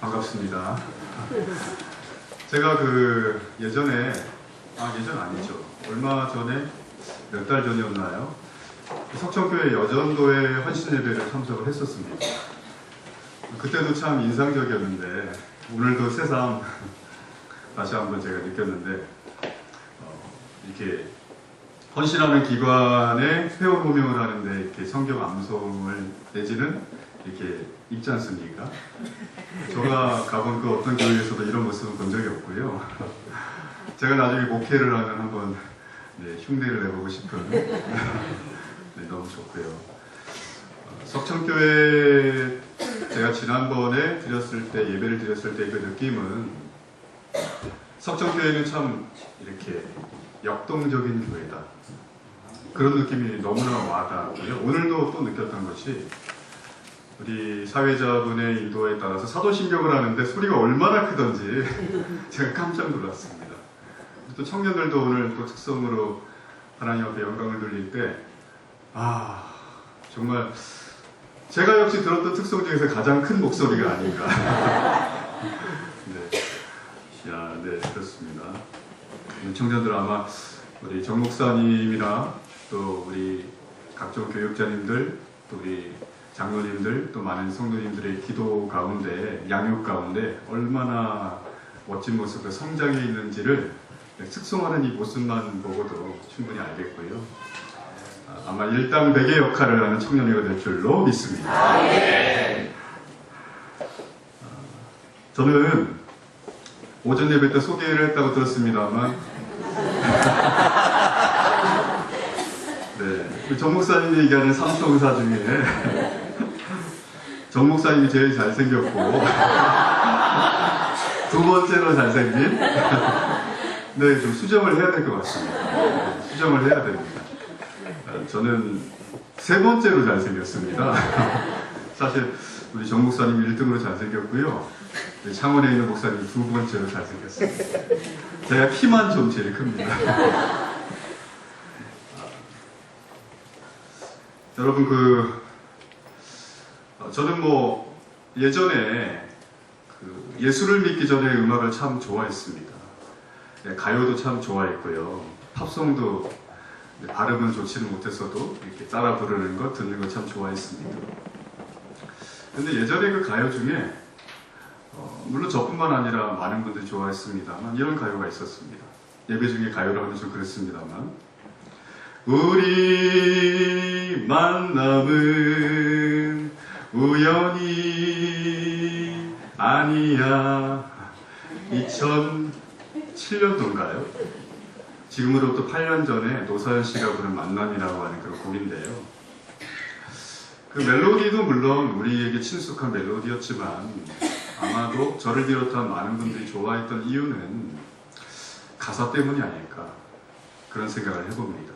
반갑습니다. 제가 예전 아니죠. 얼마 전에, 몇 달 전이었나요? 석천교회 여전도회 헌신예배를 참석을 했었습니다. 그때도 참 인상적이었는데, 오늘도 새삼 다시 한번 제가 느꼈는데, 이렇게 헌신하는 기관에 회원 호명을 하는데 이렇게 성경 암송을 내지는 이렇게 읽지 않습니까? 제가 가본 그 어떤 교회에서도 이런 모습은 본 적이 없고요. 제가 나중에 목회를 하면 한번 흉내를 내보고 싶은 너무 좋고요. 석천교회 제가 지난번에 예배를 드렸을 때 그 느낌은 석천교회는 참 이렇게 역동적인 교회다. 그런 느낌이 너무나 와닿았고요. 오늘도 또 느꼈던 것이 우리 사회자분의 인도에 따라서 사도신경을 하는데 소리가 얼마나 크던지 제가 깜짝 놀랐습니다. 또 청년들도 오늘 또 특성으로 하나님 앞에 영광을 돌릴 때 정말 제가 역시 들었던 특성 중에서 가장 큰 목소리가 아닌가. 네, 그렇습니다. 청년들 아마 우리 정 목사님이나 또 우리 각종 교육자님들, 또 우리 장로님들, 또 많은 성도님들의 기도 가운데, 양육 가운데 얼마나 멋진 모습과 성장이 있는지를 숙성하는 이 모습만 보고도 충분히 알겠고요. 아마 일당백의 역할을 하는 청년이가 될 줄로 믿습니다. 저는 오전 예배 때 소개를 했다고 들었습니다만 정 목사님이 얘기하는 삼총사 중에 정 목사님이 제일 잘생겼고 두 번째로 잘생긴 좀 수정을 해야 될 것 같습니다. 수정을 해야 됩니다. 저는 세 번째로 잘생겼습니다. 사실 우리 정 목사님이 1등으로 잘생겼고요. 창원에 있는 목사님이 두 번째로 잘생겼습니다. 제가 키만 좀 제일 큽니다. 여러분 저는 예전에 예수를 믿기 전에 음악을 참 좋아했습니다. 가요도 참 좋아했고요. 팝송도 발음은 좋지는 못했어도 이렇게 따라 부르는 거 듣는 거 참 좋아했습니다. 근데 예전에 그 가요 중에 물론 저뿐만 아니라 많은 분들이 좋아했습니다만 이런 가요가 있었습니다. 예배 중에 가요를 하면 좀 그렇습니다만 우리 만남은 우연이 아니야. 2007년도인가요? 지금으로부터 8년 전에 노사연 씨가 부른 만남이라고 하는 그런 곡인데요. 그 멜로디도 물론 우리에게 친숙한 멜로디였지만 아마도 저를 비롯한 많은 분들이 좋아했던 이유는 가사 때문이 아닐까 그런 생각을 해봅니다.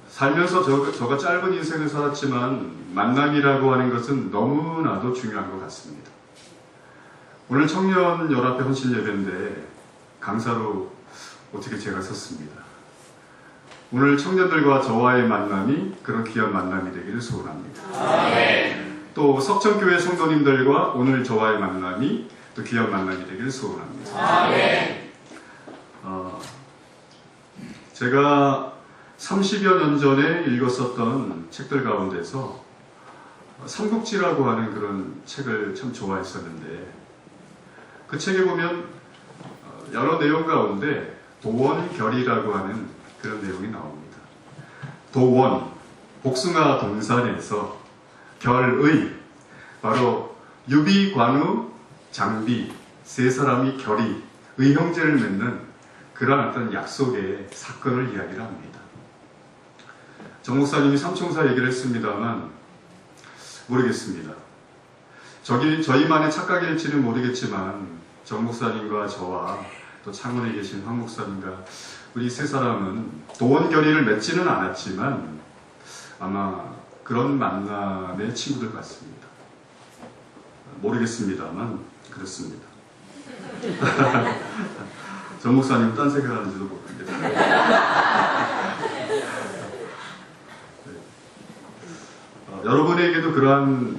살면서 저가 짧은 인생을 살았지만 만남이라고 하는 것은 너무나도 중요한 것 같습니다. 오늘 청년연합회 헌신예배인데 강사로 어떻게 제가 섰습니다. 오늘 청년들과 저와의 만남이 그런 귀한 만남이 되기를 소원합니다. 또 석천교회 성도님들과 오늘 저와의 만남이 또 귀한 만남이 되기를 소원합니다. 제가 30여 년 전에 읽었었던 책들 가운데서 삼국지라고 하는 그런 책을 참 좋아했었는데 그 책에 보면 여러 내용 가운데 도원결이라고 하는 그런 내용이 나옵니다. 도원, 복숭아 동산에서 결의, 바로 유비, 관우, 장비 세 사람이 결의, 의형제를 맺는 그러한 어떤 약속의 사건을 이야기를 합니다. 정 목사님이 삼총사 얘기를 했습니다만 모르겠습니다. 저희만의 착각일지는 모르겠지만 정 목사님과 저와 또 창원에 계신 황 목사님과 우리 세 사람은 도원결의를 맺지는 않았지만 아마 그런 만남의 친구들 같습니다. 모르겠습니다만 그렇습니다. 정 목사님 딴 생각하는지도 모릅니다. 여러분에게도 그러한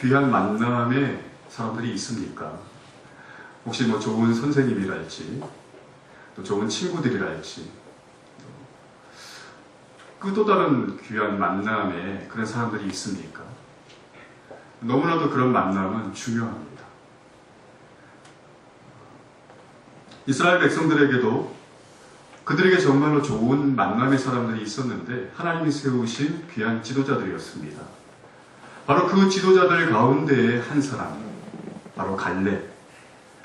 귀한 만남의 사람들이 있습니까? 혹시 뭐 좋은 선생님이랄지, 또 좋은 친구들이랄지, 그 또 다른 귀한 만남의 그런 사람들이 있습니까? 너무나도 그런 만남은 중요합니다. 이스라엘 백성들에게도 그들에게 정말로 좋은 만남의 사람들이 있었는데 하나님이 세우신 귀한 지도자들이었습니다. 바로 그 지도자들 가운데의 한 사람, 바로 갈렙.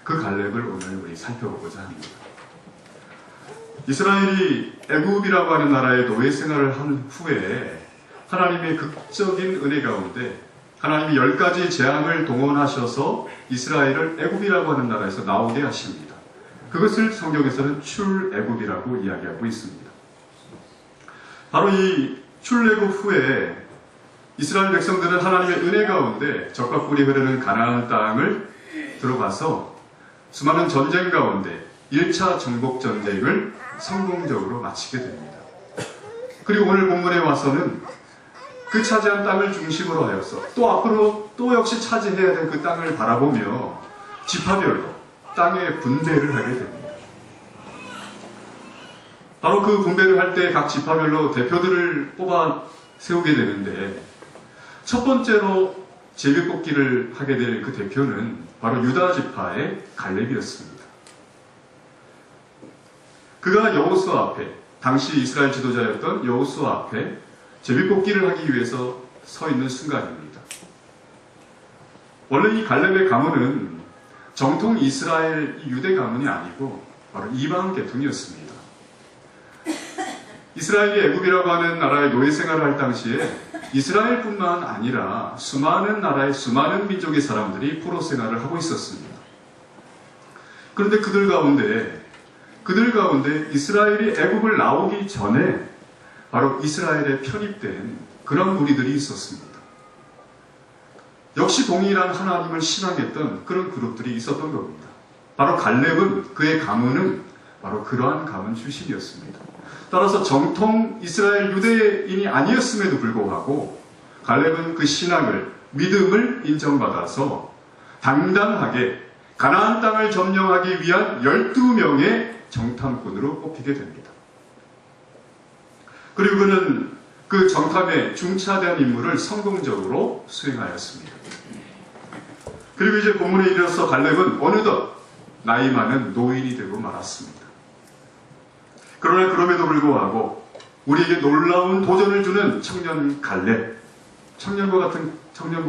그 갈렙을 오늘 우리 살펴보고자 합니다. 이스라엘이 애굽이라고 하는 나라의 노예 생활을 한 후에 하나님의 극적인 은혜 가운데 하나님이 10가지 재앙을 동원하셔서 이스라엘을 애굽이라고 하는 나라에서 나오게 하십니다. 그것을 성경에서는 출애굽이라고 이야기하고 있습니다. 바로 이 출애굽 후에 이스라엘 백성들은 하나님의 은혜 가운데 젖과 꿀이 흐르는 가나안 땅을 들어가서 수많은 전쟁 가운데 1차 정복 전쟁을 성공적으로 마치게 됩니다. 그리고 오늘 본문에 와서는 그 차지한 땅을 중심으로 하여서 또 앞으로 또 역시 차지해야 될 그 땅을 바라보며 지파별로 땅의 분배를 하게 됩니다. 바로 그 분배를 할 때 각 지파별로 대표들을 뽑아 세우게 되는데 첫 번째로 제비뽑기를 하게 될 그 대표는 바로 유다 지파의 갈렙이었습니다. 그가 여호수아 앞에, 당시 이스라엘 지도자였던 여호수아 앞에 제비뽑기를 하기 위해서 서 있는 순간입니다. 원래 이 갈렙의 가문은 정통 이스라엘 유대 가문이 아니고 바로 이방 계통이었습니다. 이스라엘이 애굽이라고 하는 나라의 노예 생활을 할 당시에 이스라엘뿐만 아니라 수많은 나라의 수많은 민족의 사람들이 포로 생활을 하고 있었습니다. 그런데 그들 가운데 이스라엘이 애굽을 나오기 전에 바로 이스라엘에 편입된 그런 무리들이 있었습니다. 역시 동일한 하나님을 신앙했던 그런 그룹들이 있었던 겁니다. 바로 갈렙은, 그의 가문은 바로 그러한 가문 출신이었습니다. 따라서 정통 이스라엘 유대인이 아니었음에도 불구하고 갈렙은 그 신앙을, 믿음을 인정받아서 당당하게 가나안 땅을 점령하기 위한 12명의 정탐꾼으로 뽑히게 됩니다. 그리고 그는 그 정탐에 중차대한 임무를 성공적으로 수행하였습니다. 그리고 이제 본문에 이르러서 갈렙은 어느덧 나이 많은 노인이 되고 말았습니다. 그러나 그럼에도 불구하고 우리에게 놀라운 도전을 주는 청년 갈렙, 청년과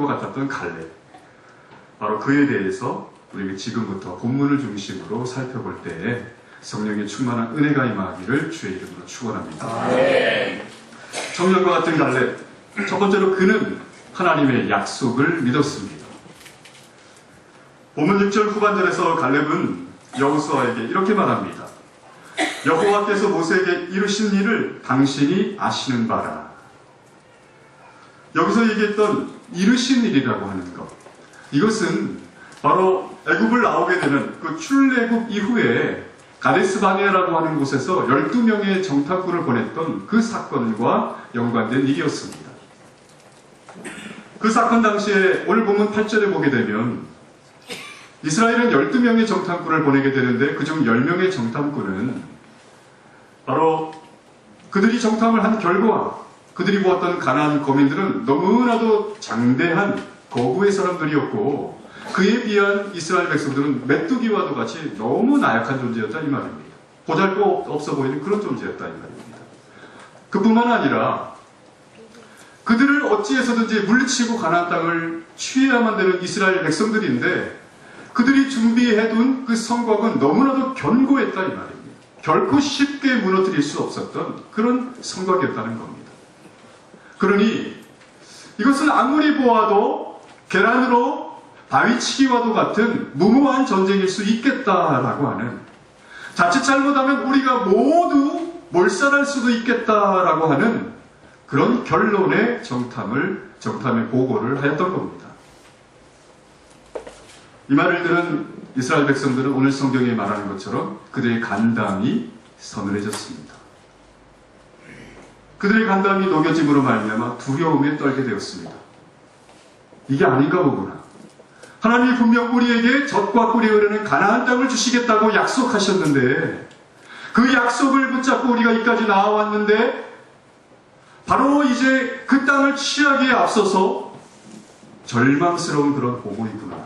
같았던 갈렙, 바로 그에 대해서 우리가 지금부터 본문을 중심으로 살펴볼 때에 성령의 충만한 은혜가 임하기를 주의 이름으로 축원합니다. 청년과 같은 갈렙, 첫 번째로 그는 하나님의 약속을 믿었습니다. 본문 6절 후반절에서 갈렙은 여호수아에게 이렇게 말합니다. 여호와께서 모세에게 이루신 일을 당신이 아시는 바라. 여기서 얘기했던 이루신 일이라고 하는 것, 이것은 바로 애굽을 나오게 되는 그 출애굽 이후에 가데스 바네아라고 하는 곳에서 12명의 정탐꾼을 보냈던 그 사건과 연관된 일이었습니다. 그 사건 당시에 오늘 본문 8절에 보게 되면 이스라엘은 12명의 정탐꾼을 보내게 되는데 그중 10명의 정탐꾼은 바로 그들이 정탐을 한 결과 그들이 보았던 가나안 거민들은 너무나도 장대한 거부의 사람들이었고 그에 비한 이스라엘 백성들은 메뚜기와도 같이 너무 나약한 존재였다 이 말입니다. 보잘것없어 보이는 그런 존재였다 이 말입니다. 그뿐만 아니라 그들을 어찌해서든지 물리치고 가나안 땅을 취해야만 되는 이스라엘 백성들인데 그들이 준비해둔 그 성곽은 너무나도 견고했다 이 말입니다. 결코 쉽게 무너뜨릴 수 없었던 그런 성곽이었다는 겁니다. 그러니 이것은 아무리 보아도 계란으로 바위치기와도 같은 무모한 전쟁일 수 있겠다라고 하는, 자칫 잘못하면 우리가 모두 몰살할 수도 있겠다라고 하는 그런 결론의 정탐의 보고를 하였던 겁니다. 이 말을 들은 이스라엘 백성들은 오늘 성경에 말하는 것처럼 그들의 간담이 서늘해졌습니다. 그들의 간담이 녹여짐으로 말미암아 두려움에 떨게 되었습니다. 이게 아닌가 보구나. 하나님이 분명 우리에게 젖과 꿀이 흐르는 가나안 땅을 주시겠다고 약속하셨는데 그 약속을 붙잡고 우리가 이까지 나와왔는데 바로 이제 그 땅을 취하기에 앞서서 절망스러운 그런 보고이구나.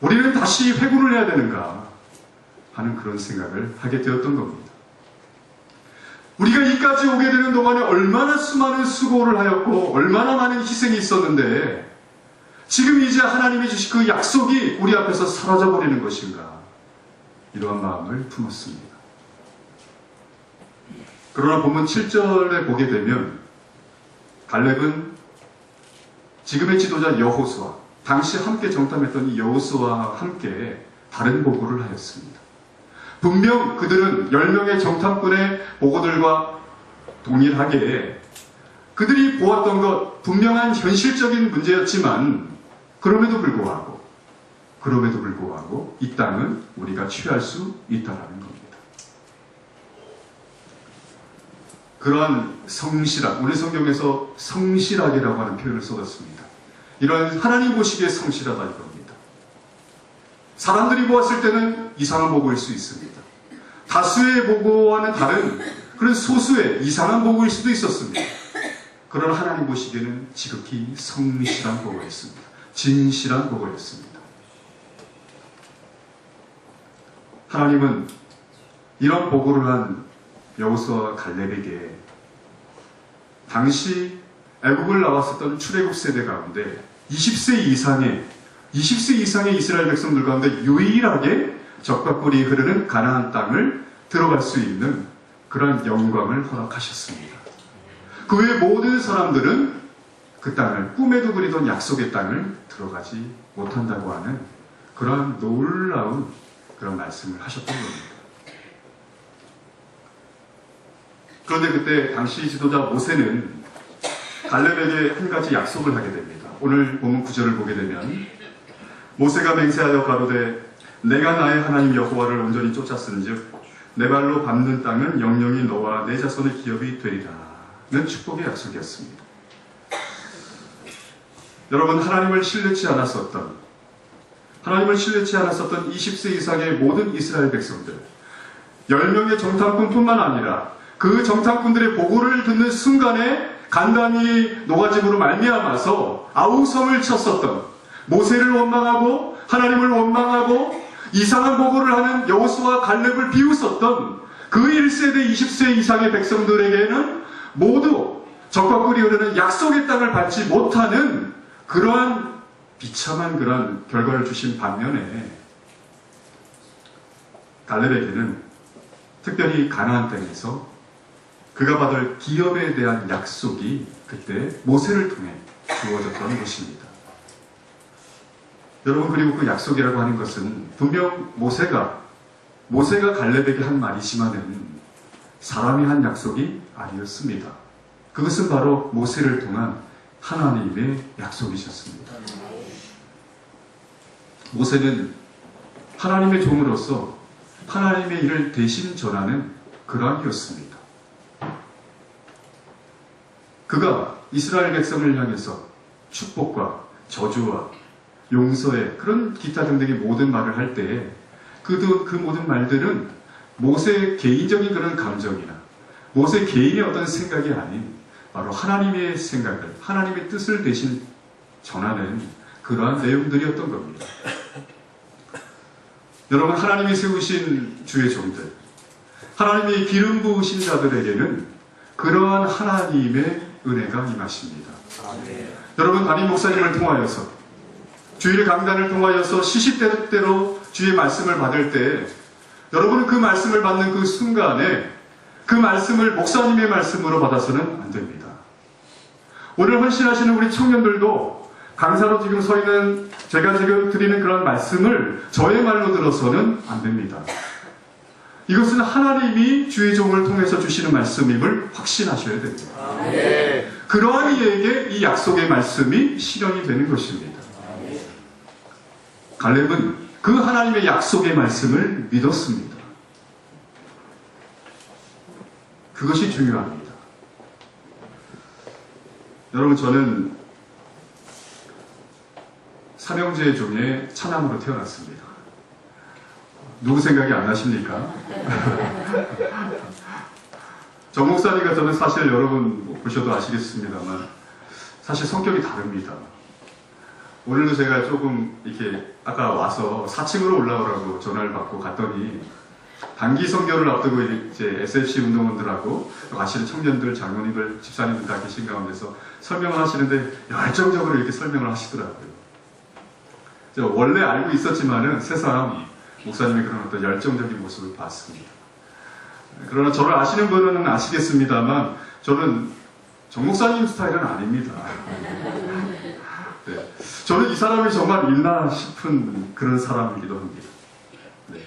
우리는 다시 회군을 해야 되는가 하는 그런 생각을 하게 되었던 겁니다. 우리가 이까지 오게 되는 동안에 얼마나 수많은 수고를 하였고 얼마나 많은 희생이 있었는데 지금 이제 하나님이 주신 그 약속이 우리 앞에서 사라져버리는 것인가, 이러한 마음을 품었습니다. 그러나 본문 7절에 보게 되면 갈렙은 지금의 지도자 여호수아, 당시 함께 정탐했던 이 여호수아와 함께 다른 보고를 하였습니다. 분명 그들은 10명의 정탐꾼의 보고들과 동일하게 그들이 보았던 것 분명한 현실적인 문제였지만 그럼에도 불구하고 이 땅은 우리가 취할 수 있다라는 겁니다. 그러한 성실함, 우리 성경에서 성실하게라고 하는 표현을 써놨습니다. 이런 하나님 보시기에 성실하다 이겁니다. 사람들이 보았을 때는 이상한 보고일 수 있습니다. 다수의 보고와는 다른 그런 소수의 이상한 보고일 수도 있었습니다. 그러나 하나님 보시기에는 지극히 성실한 보고였습니다. 진실한 보고였습니다. 하나님은 이런 보고를 한 여호수아와 갈렙에게 당시 애국을 나왔었던 출애굽 세대 가운데 20세 이상의 이스라엘 백성들 가운데 유일하게 젖과 꿀이 흐르는 가나안 땅을 들어갈 수 있는 그런 영광을 허락하셨습니다. 그 외 모든 사람들은 그 땅을 꿈에도 그리던 약속의 땅을 들어가지 못한다고 하는 그런 놀라운 그런 말씀을 하셨던 겁니다. 그런데 그때 당시 지도자 모세는 갈렙에게 한 가지 약속을 하게 됩니다. 오늘 본문 9절을 보게 되면 모세가 맹세하여 가로되 내가 나의 하나님 여호와를 온전히 쫓았은즉 내 발로 밟는 땅은 영영이 너와 내 자손의 기업이 되리라는 축복의 약속이었습니다. 여러분, 하나님을 신뢰치 않았었던 20세 이상의 모든 이스라엘 백성들 10명의 정탐꾼뿐만 아니라 그 정탐꾼들의 보고를 듣는 순간에 간담이 노가짐으로 말미암아서 아우성을 쳤었던 모세를 원망하고 하나님을 원망하고 이상한 보고를 하는 여호수아와 갈렙을 비웃었던 그 1세대 20세 이상의 백성들에게는 모두 젖과 꿀이 흐르는 약속의 땅을 받지 못하는 그러한 비참한 그러한 결과를 주신 반면에 갈렙에게는 특별히 가나안 땅에서 그가 받을 기업에 대한 약속이 그때 모세를 통해 주어졌던 것입니다. 여러분, 그리고 그 약속이라고 하는 것은 분명 모세가 갈렙에게 한 말이지만은 사람이 한 약속이 아니었습니다. 그것은 바로 모세를 통한 하나님의 약속이셨습니다. 모세는 하나님의 종으로서 하나님의 일을 대신 전하는 그러한 이었습니다. 그가 이스라엘 백성을 향해서 축복과 저주와 용서의 그런 기타 등등의 모든 말을 할 때에 그 모든 말들은 모세의 개인적인 그런 감정이나 모세 개인의 어떤 생각이 아닌 바로 하나님의 생각을, 하나님의 뜻을 대신 전하는 그러한 내용들이었던 겁니다. 여러분, 하나님이 세우신 주의 종들, 하나님이 기름 부으신 자들에게는 그러한 하나님의 은혜가 임하십니다. 여러분, 담임 목사님을 통하여서 주일 강단을 통하여서 시시때때로 주의 말씀을 받을 때 여러분은 그 말씀을 받는 그 순간에 그 말씀을 목사님의 말씀으로 받아서는 안 됩니다. 오늘 헌신하시는 우리 청년들도 강사로 지금 서 있는 제가 지금 드리는 그런 말씀을 저의 말로 들어서는 안 됩니다. 이것은 하나님이 주의 종을 통해서 주시는 말씀임을 확신하셔야 됩니다. 그러한 이에게 이 약속의 말씀이 실현이 되는 것입니다. 갈렙은 그 하나님의 약속의 말씀을 믿었습니다. 그것이 중요합니다. 여러분, 저는 삼형제 중에 차남으로 태어났습니다. 누구 생각이 안 나십니까? 정 목사님 같으면 사실 여러분 보셔도 아시겠습니다만 사실 성격이 다릅니다. 오늘도 제가 조금 이렇게 아까 와서 4층으로 올라오라고 전화를 받고 갔더니 단기 선교를 앞두고 이제 SFC 운동원들하고 가시는 청년들, 장로님들, 집사님들 다 계신 가운데서 설명을 하시는데 열정적으로 이렇게 설명을 하시더라고요. 원래 알고 있었지만은 새삼 목사님의 그런 어떤 열정적인 모습을 봤습니다. 그러나 저를 아시는 분은 아시겠습니다만 저는 정 목사님 스타일은 아닙니다. 네. 저는 이 사람이 정말 있나 싶은 그런 사람이기도 합니다. 네.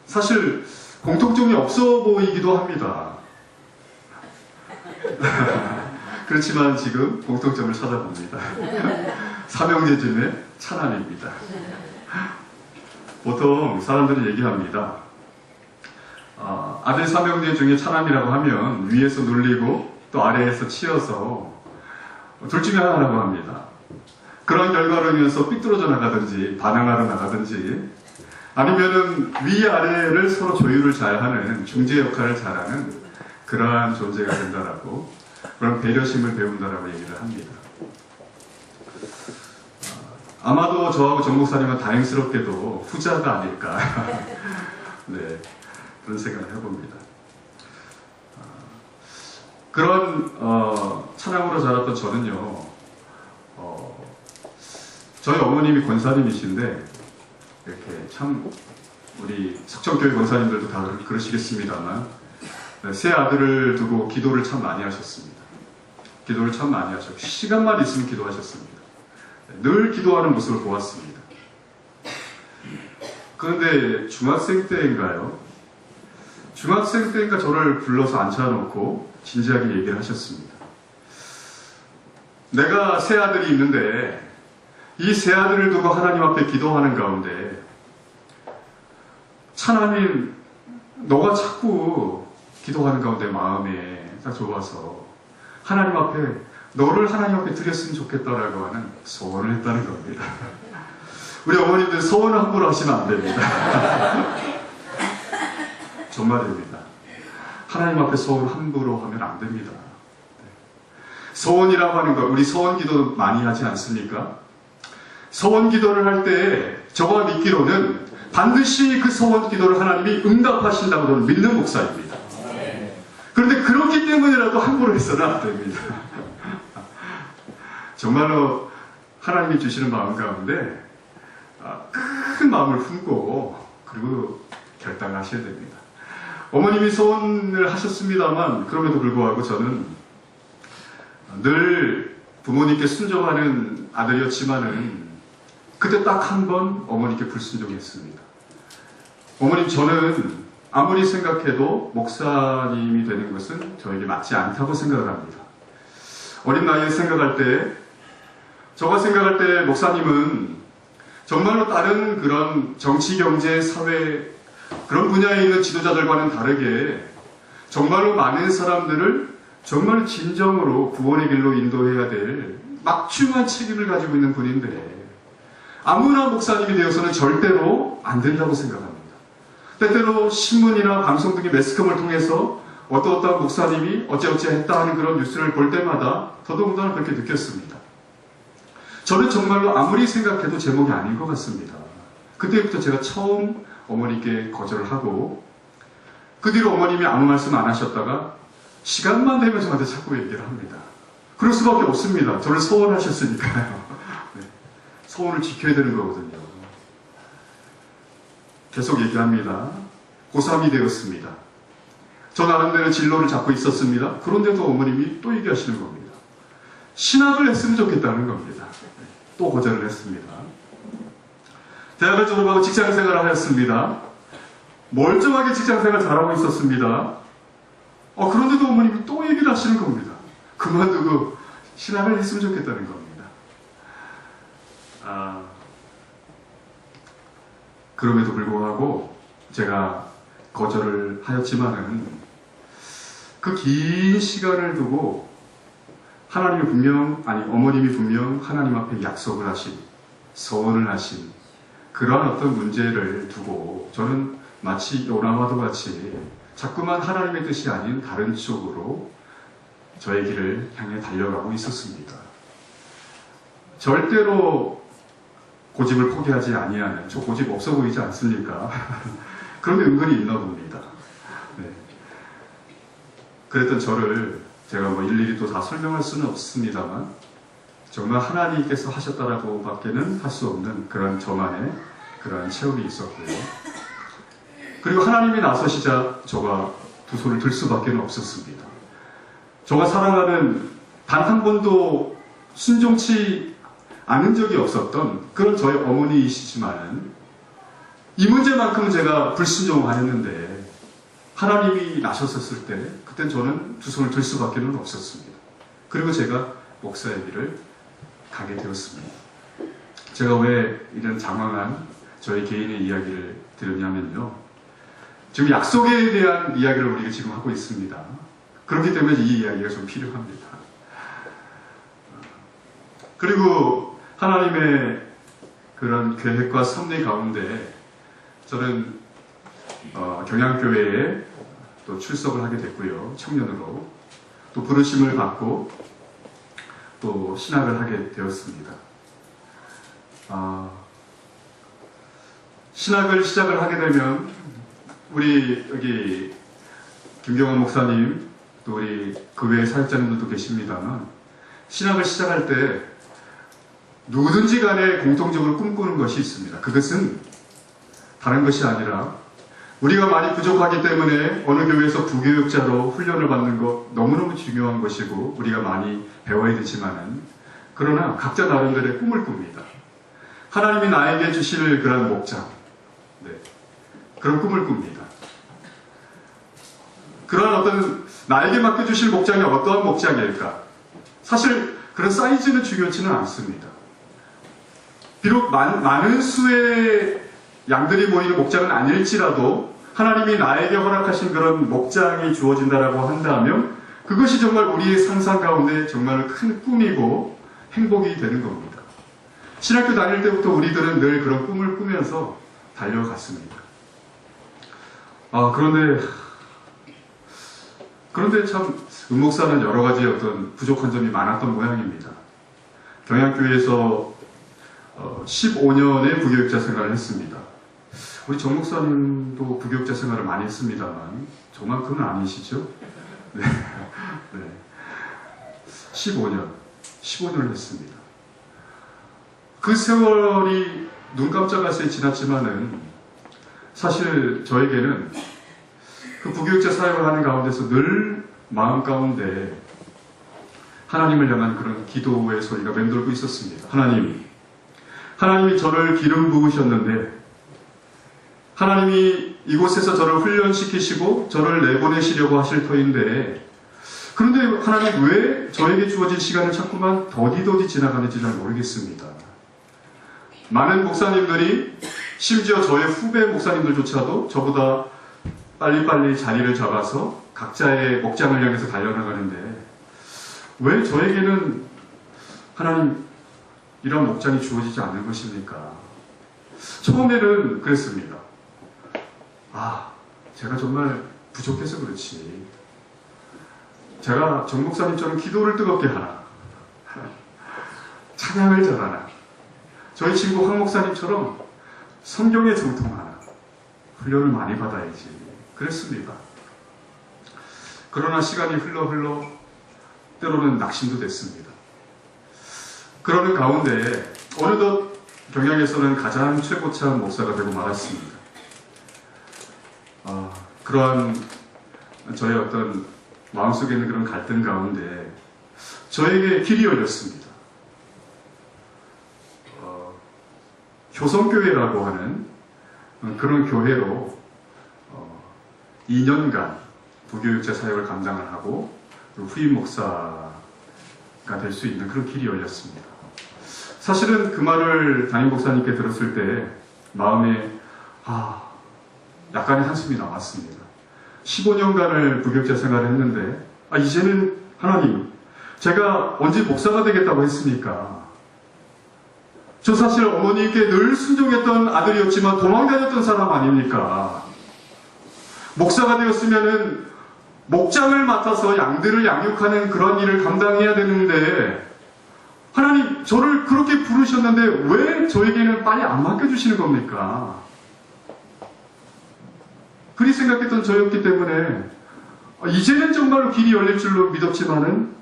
사실 공통점이 없어 보이기도 합니다. 그렇지만 지금 공통점을 찾아봅니다. 삼형제 중에 차남입니다. 보통 사람들이 얘기합니다. 아들 삼형제 중에 차남이라고 하면 위에서 눌리고 또 아래에서 치여서 둘 중에 하나라고 합니다. 그런 결과로 인해서 삐뚤어져 나가든지 반항하러 나가든지 아니면은 위아래를 서로 조율을 잘하는 중재 역할을 잘하는 그러한 존재가 된다라고 그런 배려심을 배운다라고 얘기를 합니다. 아마도 저하고 정 목사님은 다행스럽게도 후자가 아닐까 네, 그런 생각을 해봅니다. 그런 차남으로 자랐던 저는요, 저희 어머님이 권사님이신데 이렇게 참 우리 석천교회 권사님들도 다 그러시겠습니다만 세 아들을 두고 기도를 참 많이 하셨습니다. 기도를 참 많이 하셨고 시간만 있으면 기도하셨습니다. 늘 기도하는 모습을 보았습니다. 그런데 중학생 때인가요? 중학생 때인가 저를 불러서 앉혀놓고 진지하게 얘기를 하셨습니다. 내가 세 아들이 있는데 이 세 아들을 두고 하나님 앞에 기도하는 가운데 차남인 너가 자꾸 기도하는 가운데 마음에 딱 좋아서 하나님 앞에 너를 하나님 앞에 드렸으면 좋겠다라고 하는 소원을 했다는 겁니다. 우리 어머님들 소원을 함부로 하시면 안 됩니다. 정말입니다. 하나님 앞에 소원 함부로 하면 안 됩니다. 소원이라고 하는 거 우리 소원 기도 많이 하지 않습니까? 소원 기도를 할 때 저가 믿기로는 반드시 그 소원 기도를 하나님이 응답하신다고 저는 믿는 목사입니다. 그런데 그렇기 때문이라도 함부로 해서는 안 됩니다. 정말로 하나님이 주시는 마음 가운데 큰 마음을 품고 그리고 결단하셔야 됩니다. 어머님이 소원을 하셨습니다만 그럼에도 불구하고 저는 늘 부모님께 순종하는 아들이었지만은 그때 딱 한 번 어머니께 불순종했습니다. 어머님 저는 아무리 생각해도 목사님이 되는 것은 저에게 맞지 않다고 생각을 합니다. 어린 나이에 생각할 때 제가 생각할 때 목사님은 정말로 다른 그런 정치, 경제, 사회 그런 분야에 있는 지도자들과는 다르게 정말로 많은 사람들을 정말 진정으로 구원의 길로 인도해야 될 막중한 책임을 가지고 있는 분인데 아무나 목사님이 되어서는 절대로 안 된다고 생각합니다. 때때로 신문이나 방송 등의 매스컴을 통해서 어떠한 목사님이 어찌어찌 했다 하는 그런 뉴스를 볼 때마다 더더군다나 그렇게 느꼈습니다. 저는 정말로 아무리 생각해도 제목이 아닌 것 같습니다. 그때부터 제가 처음 어머니께 거절을 하고 그 뒤로 어머님이 아무 말씀 안 하셨다가 시간만 되면 저한테 자꾸 얘기를 합니다. 그럴 수밖에 없습니다. 저를 소원하셨으니까요. 네. 소원을 지켜야 되는 거거든요. 계속 얘기합니다. 고3이 되었습니다. 저 나름대로 진로를 잡고 있었습니다. 그런데도 어머님이 또 얘기하시는 겁니다. 신학을 했으면 좋겠다는 겁니다. 또 거절을 했습니다. 대학을 졸업하고 직장생활을 하였습니다. 멀쩡하게 직장생활 잘하고 있었습니다. 그런데도 어머님이 또 얘기를 하시는 겁니다. 그만두고 신학을 했으면 좋겠다는 겁니다. 그럼에도 불구하고 제가 거절을 하였지만은 그 긴 시간을 두고 하나님이 분명, 아니 어머님이 분명 하나님 앞에 약속을 하신, 서원을 하신 그러한 어떤 문제를 두고 저는 마치 요나와도 같이 자꾸만 하나님의 뜻이 아닌 다른 쪽으로 저의 길을 향해 달려가고 있었습니다. 절대로 고집을 포기하지 아니하는, 저 고집 없어 보이지 않습니까? 그런데 은근히 있나 봅니다. 네. 그랬던 저를 제가 뭐 일일이 또 다 설명할 수는 없습니다만 정말 하나님께서 하셨다라고 밖에는 할 수 없는 그런 저만의 그런 체험이 있었고요. 그리고 하나님이 나서시자 저가 두 손을 들 수밖에 없었습니다. 저가 사랑하는 단 한 번도 순종치 않은 적이 없었던 그런 저희 어머니이시지만은 이 문제만큼은 제가 불순종하였는데 하나님이 나셨었을 때 그땐 저는 두 손을 들 수밖에 없었습니다. 그리고 제가 목사의 길을 가게 되었습니다. 제가 왜 이런 장황한 저희 개인의 이야기를 드렸냐면요. 지금 약속에 대한 이야기를 우리가 지금 하고 있습니다. 그렇기 때문에 이 이야기가 좀 필요합니다. 그리고 하나님의 그런 계획과 섭리 가운데 저는 경양교회에 또 출석을 하게 됐고요. 청년으로 또 부르심을 받고 또 신학을 하게 되었습니다. 신학을 시작을 하게 되면 우리 여기 김경환 목사님 또 우리 그 외의 사역자님들도 계십니다만 신학을 시작할 때 누구든지 간에 공통적으로 꿈꾸는 것이 있습니다. 그것은 다른 것이 아니라 우리가 많이 부족하기 때문에 어느 교회에서 부교육자로 훈련을 받는 것 너무너무 중요한 것이고 우리가 많이 배워야 되지만은 그러나 각자 나름대로의 꿈을 꿉니다. 하나님이 나에게 주실 그런 목장, 네, 그런 꿈을 꿉니다. 그러한 어떤 나에게 맡겨주실 목장이 어떠한 목장일까? 사실 그런 사이즈는 중요치는 않습니다. 비록 많은 수의 양들이 모이는 목장은 아닐지라도 하나님이 나에게 허락하신 그런 목장이 주어진다라고 한다면 그것이 정말 우리의 상상 가운데 정말 큰 꿈이고 행복이 되는 겁니다. 신학교 다닐 때부터 우리들은 늘 그런 꿈을 꾸면서 달려갔습니다. 그런데 참 은목사는 여러 가지 어떤 부족한 점이 많았던 모양입니다. 경양교회에서 15년의 부교육자 생활을 했습니다. 우리 정 목사님도 부교육자 생활을 많이 했습니다만 저만큼은 아니시죠? 네. 네. 15년을 했습니다. 그 세월이 눈 깜짝할 새에 지났지만은 사실 저에게는 그 부교육자 사역을 하는 가운데서 늘 마음 가운데 하나님을 향한 그런 기도의 소리가 맴돌고 있었습니다. 하나님이 저를 기름 부으셨는데 하나님이 이곳에서 저를 훈련시키시고 저를 내보내시려고 하실 터인데 그런데 하나님 왜 저에게 주어진 시간을 자꾸만 더디더디 지나가는지 잘 모르겠습니다. 많은 목사님들이 심지어 저의 후배 목사님들조차도 저보다 빨리빨리 자리를 잡아서 각자의 목장을 향해서 달려나가는데 왜 저에게는 하나님 이런 목장이 주어지지 않는 것입니까? 처음에는 그랬습니다. 제가 정말 부족해서 그렇지. 제가 정 목사님처럼 기도를 뜨겁게 하나, 찬양을 잘하나, 저희 친구 황 목사님처럼 성경에 정통하나, 훈련을 많이 받아야지. 그랬습니다. 그러나 시간이 흘러 때로는 낙심도 됐습니다. 그러는 가운데 어느덧 경양에서는 가장 최고참 목사가 되고 말았습니다. 그러한 저의 어떤 마음속에 있는 그런 갈등 가운데 저에게 길이 열렸습니다. 효성교회라고 하는 그런 교회로 2년간 부교육자 사역을 감당을 하고 후임 목사가 될 수 있는 그런 길이 열렸습니다. 사실은 그 말을 담임 목사님께 들었을 때 마음에 약간의 한숨이 나왔습니다. 15년간을 부교육자 생활을 했는데 이제는 하나님 제가 언제 목사가 되겠다고 했습니까? 저 사실 어머니께 늘 순종했던 아들이었지만 도망다녔던 사람 아닙니까? 목사가 되었으면은 목장을 맡아서 양들을 양육하는 그런 일을 감당해야 되는데, 하나님 저를 그렇게 부르셨는데 왜 저에게는 빨리 안 맡겨주시는 겁니까? 그리 생각했던 저였기 때문에 이제는 정말로 길이 열릴 줄로 믿었지만은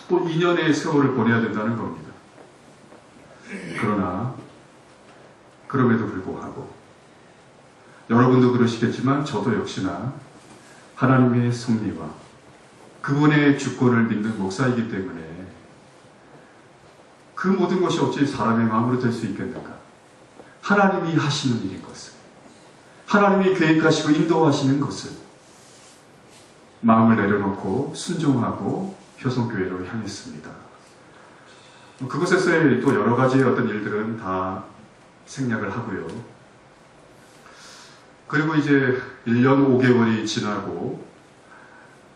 또 2년의 세월을 보내야 된다는 겁니다. 그러나 그럼에도 불구하고 여러분도 그러시겠지만 저도 역시나 하나님의 섭리와 그분의 주권을 믿는 목사이기 때문에 그 모든 것이 어찌 사람의 마음으로 될 수 있겠는가? 하나님이 하시는 일인 것을, 하나님이 계획하시고 인도하시는 것을 마음을 내려놓고 순종하고 효성교회로 향했습니다. 그곳에서의 또 여러 가지의 어떤 일들은 다 생략을 하고요. 그리고 이제 1년 5개월이 지나고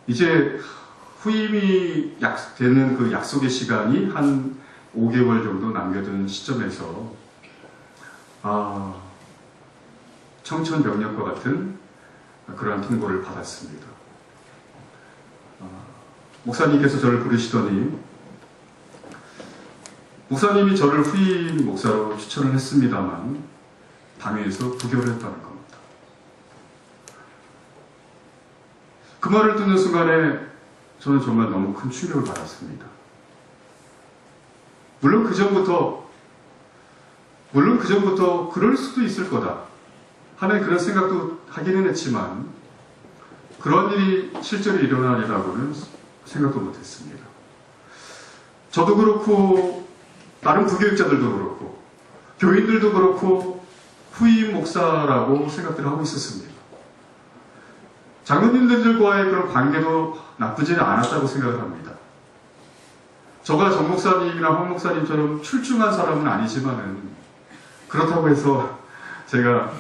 이제 후임이 되는 그 약속의 시간이 한 5개월 정도 남겨둔 시점에서 청천벽력과 같은 그러한 통보를 받았습니다. 목사님께서 저를 부르시더니 목사님이 저를 후임 목사로 추천을 했습니다만 당회에서 부결을 했다는 겁니다. 그 말을 듣는 순간에 저는 정말 너무 큰 충격을 받았습니다. 물론 그 전부터 그럴 수도 있을 거다 하는 그런 생각도 하기는 했지만 그런 일이 실제로 일어나리라고는 생각도 못했습니다. 저도 그렇고 다른 부교육자들도 그렇고 교인들도 그렇고 후임 목사라고 생각들을 하고 있었습니다. 장로님들과의 그런 관계도 나쁘지는 않았다고 생각을 합니다. 저가 정 목사님이나 황 목사님처럼 출중한 사람은 아니지만은 그렇다고 해서 제가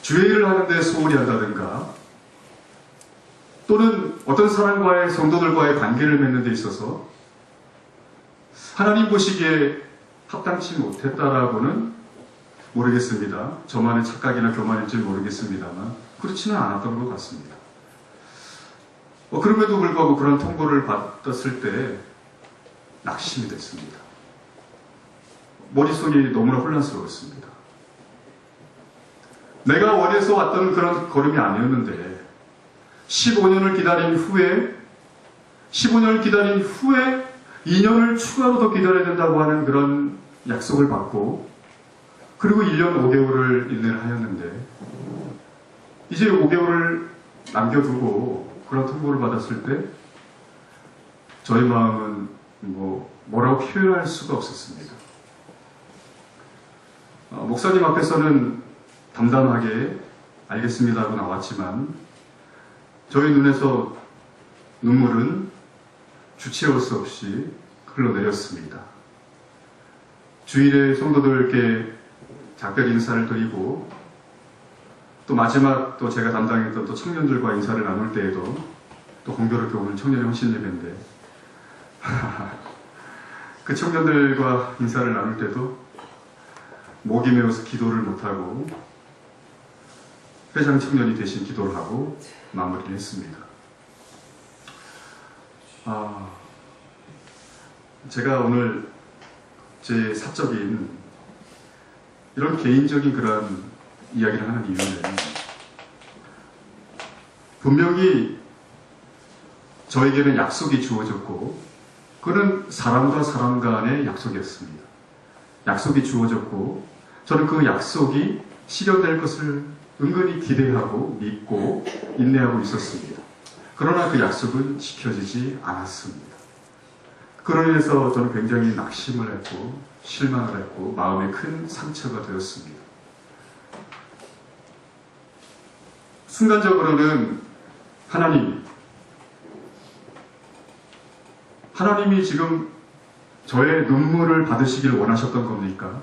주회의를 하는데 소홀히 한다든가 또는 어떤 사람과의 성도들과의 관계를 맺는 데 있어서 하나님 보시기에 합당치 못했다라고는 모르겠습니다. 저만의 착각이나 교만인지 모르겠습니다만 그렇지는 않았던 것 같습니다. 그럼에도 불구하고 그런 통보를 받았을 때 낙심이 됐습니다. 머릿속이 너무나 혼란스러웠습니다. 내가 원해서 왔던 그런 걸음이 아니었는데 15년을 기다린 후에 2년을 추가로 더 기다려야 된다고 하는 그런 약속을 받고 그리고 1년 5개월을 인내를 하였는데 이제 5개월을 남겨두고 그런 통보를 받았을 때 저희 마음은 뭐라고 표현할 수가 없었습니다. 목사님 앞에서는 담담하게 알겠습니다 하고 나왔지만 저희 눈에서 눈물은 주체할 수 없이 흘러내렸습니다. 주일에 성도들께 작별 인사를 드리고 또 마지막 또 제가 담당했던 또 청년들과 인사를 나눌 때에도 또 공교롭게 오늘 청년의 헌신 예배인데 그 청년들과 인사를 나눌 때도 목이 메어서 기도를 못하고 회장 청년이 대신 기도를 하고 마무리를 했습니다. 제가 오늘 제 사적인 이런 개인적인 그런 이야기를 하는 이유는 분명히 저에게는 약속이 주어졌고 그는 사람과 사람 간의 약속이었습니다. 약속이 주어졌고 저는 그 약속이 실현될 것을 은근히 기대하고 믿고 인내하고 있었습니다. 그러나 그 약속은 지켜지지 않았습니다. 그로 인해서 저는 굉장히 낙심을 했고 실망을 했고 마음에 큰 상처가 되었습니다. 순간적으로는 하나님이 지금 저의 눈물을 받으시길 원하셨던 겁니까?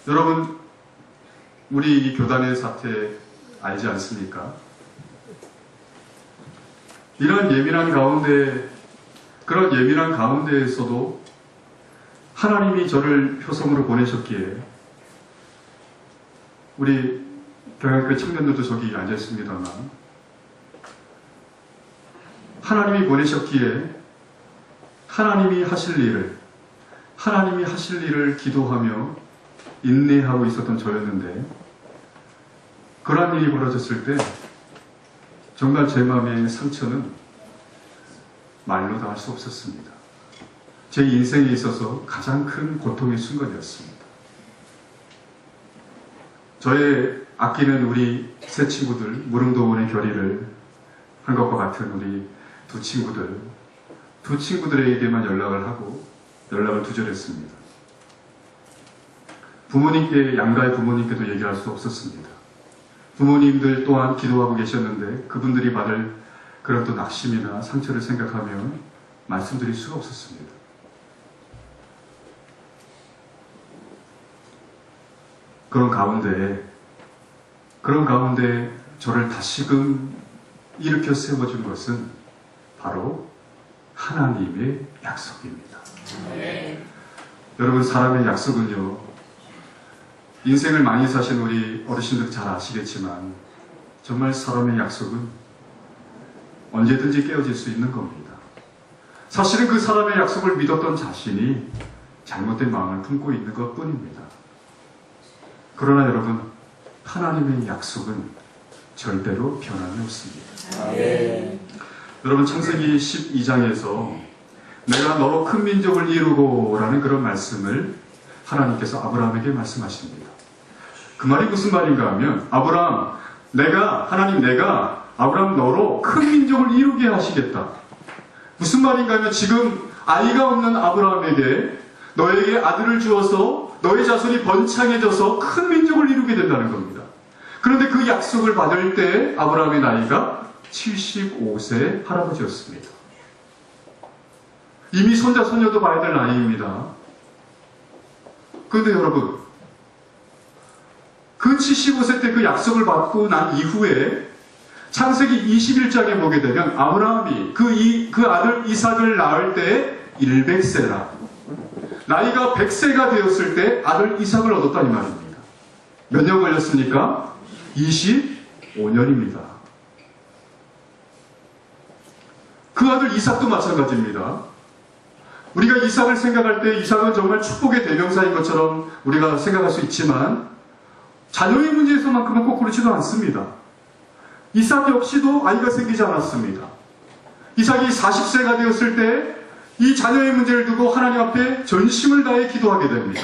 여러분, 우리 이 교단의 사태 알지 않습니까? 이런 예민한 가운데, 그런 예민한 가운데에서도 하나님이 저를 효성으로 보내셨기에, 우리 경영교회 청년들도 저기 앉아 있습니다만, 하나님이 보내셨기에 하나님이 하실 일을 기도하며 인내하고 있었던 저였는데, 그러한 일이 벌어졌을 때 정말 제 마음의 상처는 말로 다 할 수 없었습니다. 제 인생에 있어서 가장 큰 고통의 순간이었습니다. 저의 아끼는 우리 세 친구들, 무릉도원의 결의를 한 것과 같은 우리 두 친구들에게만 연락을 하고 연락을 두절했습니다. 양가의 부모님께도 얘기할 수 없었습니다. 부모님들 또한 기도하고 계셨는데 그분들이 받을 그런 또 낙심이나 상처를 생각하면 말씀드릴 수가 없었습니다. 그런 가운데 저를 다시금 일으켜 세워준 것은 바로 하나님의 약속입니다. 네. 여러분, 사람의 약속은요, 인생을 많이 사신 우리 어르신들 잘 아시겠지만 정말 사람의 약속은 언제든지 깨어질 수 있는 겁니다. 사실은 그 사람의 약속을 믿었던 자신이 잘못된 마음을 품고 있는 것 뿐입니다. 그러나 여러분, 하나님의 약속은 절대로 변함이 없습니다. 네. 여러분, 창세기 12장에서 내가 너로 큰 민족을 이루고 라는 그런 말씀을 하나님께서 아브라함에게 말씀하십니다. 그 말이 무슨 말인가 하면, 내가 아브라함 너로 큰 민족을 이루게 하시겠다. 무슨 말인가 하면, 지금 아이가 없는 아브라함에게 너에게 아들을 주어서 너의 자손이 번창해져서 큰 민족을 이루게 된다는 겁니다. 그런데 그 약속을 받을 때 아브라함의 나이가 75세 할아버지였습니다. 이미 손자, 손녀도 봐야 될 나이입니다. 그런데 여러분, 그 75세 때 그 약속을 받고 난 이후에 창세기 21장에 보게 되면 아브라함이 그 아들 이삭을 낳을 때 100세라. 나이가 100세가 되었을 때 아들 이삭을 얻었다는 말입니다. 몇 년 걸렸습니까? 25년입니다. 그 아들 이삭도 마찬가지입니다. 우리가 이삭을 생각할 때 이삭은 정말 축복의 대명사인 것처럼 우리가 생각할 수 있지만 자녀의 문제에서만큼은 꼭 그렇지도 않습니다. 이삭 역시도 아이가 생기지 않았습니다. 이삭이 40세가 되었을 때 이 자녀의 문제를 두고 하나님 앞에 전심을 다해 기도하게 됩니다.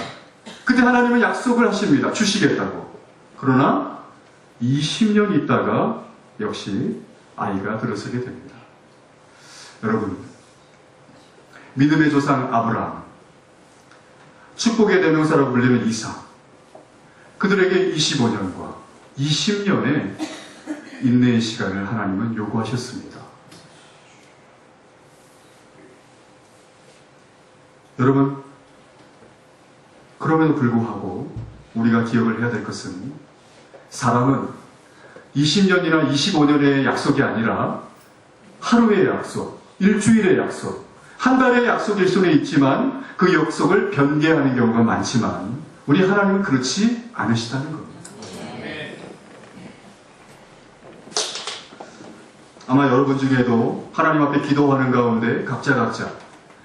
그때 하나님은 약속을 하십니다. 주시겠다고. 그러나 20년 있다가 역시 아이가 들어서게 됩니다. 여러분, 믿음의 조상 아브라함, 축복의 대명사라고 불리는 이삭, 그들에게 25년과 20년의 인내의 시간을 하나님은 요구하셨습니다. 여러분, 그럼에도 불구하고 우리가 기억을 해야 될 것은, 사람은 20년이나 25년의 약속이 아니라 하루의 약속, 일주일의 약속, 한 달의 약속일 수는 있지만 그 약속을 변개하는 경우가 많지만 우리 하나님은 그렇지 않으시다는 겁니다. 아마 여러분 중에도 하나님 앞에 기도하는 가운데 각자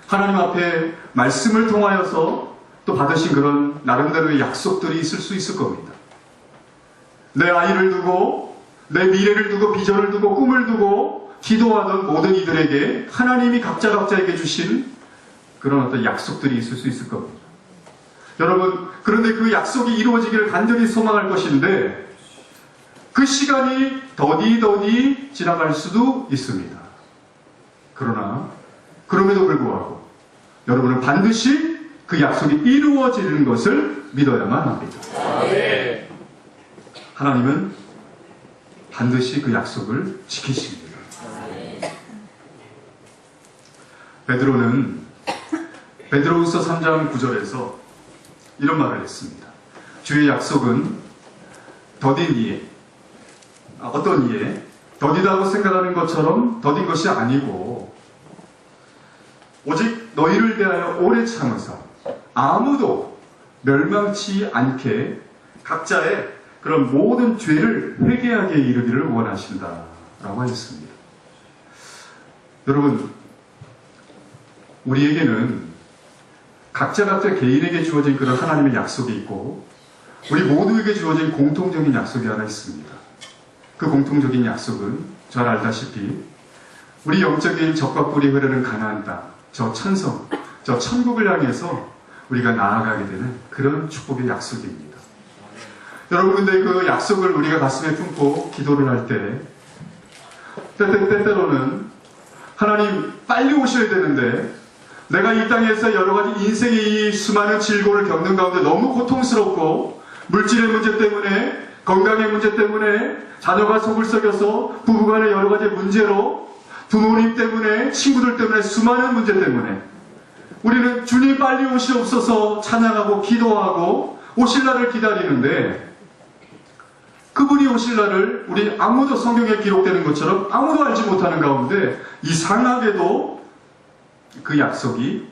하나님 앞에 말씀을 통하여서 또 받으신 그런 나름대로의 약속들이 있을 수 있을 겁니다. 내 아이를 두고, 내 미래를 두고, 비전을 두고, 꿈을 두고 기도하던 모든 이들에게 하나님이 각자에게 주신 그런 어떤 약속들이 있을 수 있을 겁니다. 여러분, 그런데 그 약속이 이루어지기를 간절히 소망할 것인데 그 시간이 더디 지나갈 수도 있습니다. 그러나 그럼에도 불구하고 여러분은 반드시 그 약속이 이루어지는 것을 믿어야만 합니다. 네. 하나님은 반드시 그 약속을 지키십니다. 베드로는 베드로후서 3장 9절에서 이런 말을 했습니다. 주의 약속은 더딘 이에 어떤 이에 더디다고 생각하는 것처럼 더딘 것이 아니고 오직 너희를 대하여 오래 참으사 아무도 멸망치 않게 각자의 그런 모든 죄를 회개하게 이르기를 원하신다라고 하였습니다. 여러분, 우리에게는 각자 개인에게 주어진 그런 하나님의 약속이 있고 우리 모두에게 주어진 공통적인 약속이 하나 있습니다. 그 공통적인 약속은 잘 알다시피 우리 영적인 젖과 꿀이 흐르는 가나안 땅, 저 천성, 저 천국을 향해서 우리가 나아가게 되는 그런 축복의 약속입니다. 여러분, 근데 그 약속을 우리가 가슴에 품고 기도를 할 때 때때로는 하나님 빨리 오셔야 되는데 내가 이 땅에서 여러 가지 인생의 이 수많은 질고를 겪는 가운데 너무 고통스럽고 물질의 문제 때문에 건강의 문제 때문에 자녀가 속을 썩여서 부부간의 여러 가지 문제로 부모님 때문에 친구들 때문에 수많은 문제 때문에 우리는 주님 빨리 오시옵소서 찬양하고 기도하고 오실 날을 기다리는데 그분이 오실 날을 우리 아무도 성경에 기록되는 것처럼 아무도 알지 못하는 가운데 이상하게도 그 약속이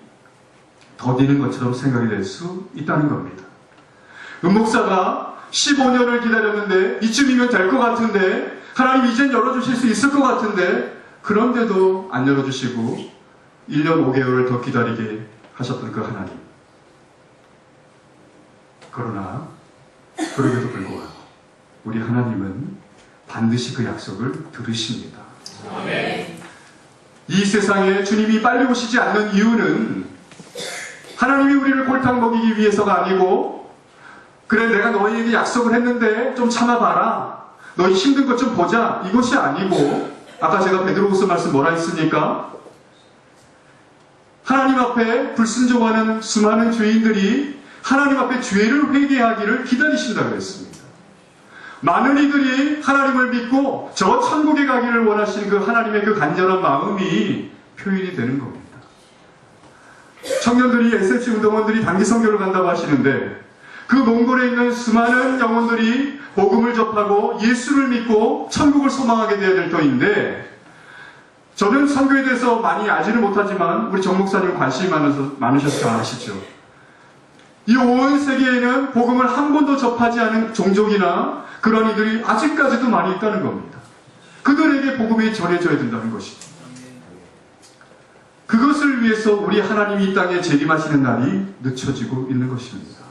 더디는 것처럼 생각이 될 수 있다는 겁니다. 목사가 15년을 기다렸는데 이쯤이면 될 것 같은데 하나님 이젠 열어주실 수 있을 것 같은데 그런데도 안 열어주시고 1년 5개월을 더 기다리게 하셨던 그 하나님. 그러나 그럼에도 불구하고 우리 하나님은 반드시 그 약속을 들으십니다. 아멘. 이 세상에 주님이 빨리 오시지 않는 이유는 하나님이 우리를 골탕 먹이기 위해서가 아니고 그래 내가 너희에게 약속을 했는데 좀 참아봐라 너희 힘든 것 좀 보자 이것이 아니고 아까 제가 베드로후서 말씀 뭐라 했습니까? 하나님 앞에 불순종하는 수많은 죄인들이 하나님 앞에 죄를 회개하기를 기다리신다고 했습니다. 많은 이들이 하나님을 믿고 저 천국에 가기를 원하시는 그 하나님의 그 간절한 마음이 표현이 되는 겁니다. 청년들이 SH 운동원들이 단기 선교를 간다고 하시는데 그 몽골에 있는 수많은 영혼들이 복음을 접하고 예수를 믿고 천국을 소망하게 되어야 될 터인데 저는 선교에 대해서 많이 알지는 못하지만 우리 정 목사님 관심이 많으셔서 아시죠? 이 온 세계에는 복음을 한 번도 접하지 않은 종족이나 그런 이들이 아직까지도 많이 있다는 겁니다. 그들에게 복음이 전해져야 된다는 것이죠. 그것을 위해서 우리 하나님이 이 땅에 재림하시는 날이 늦춰지고 있는 것입니다.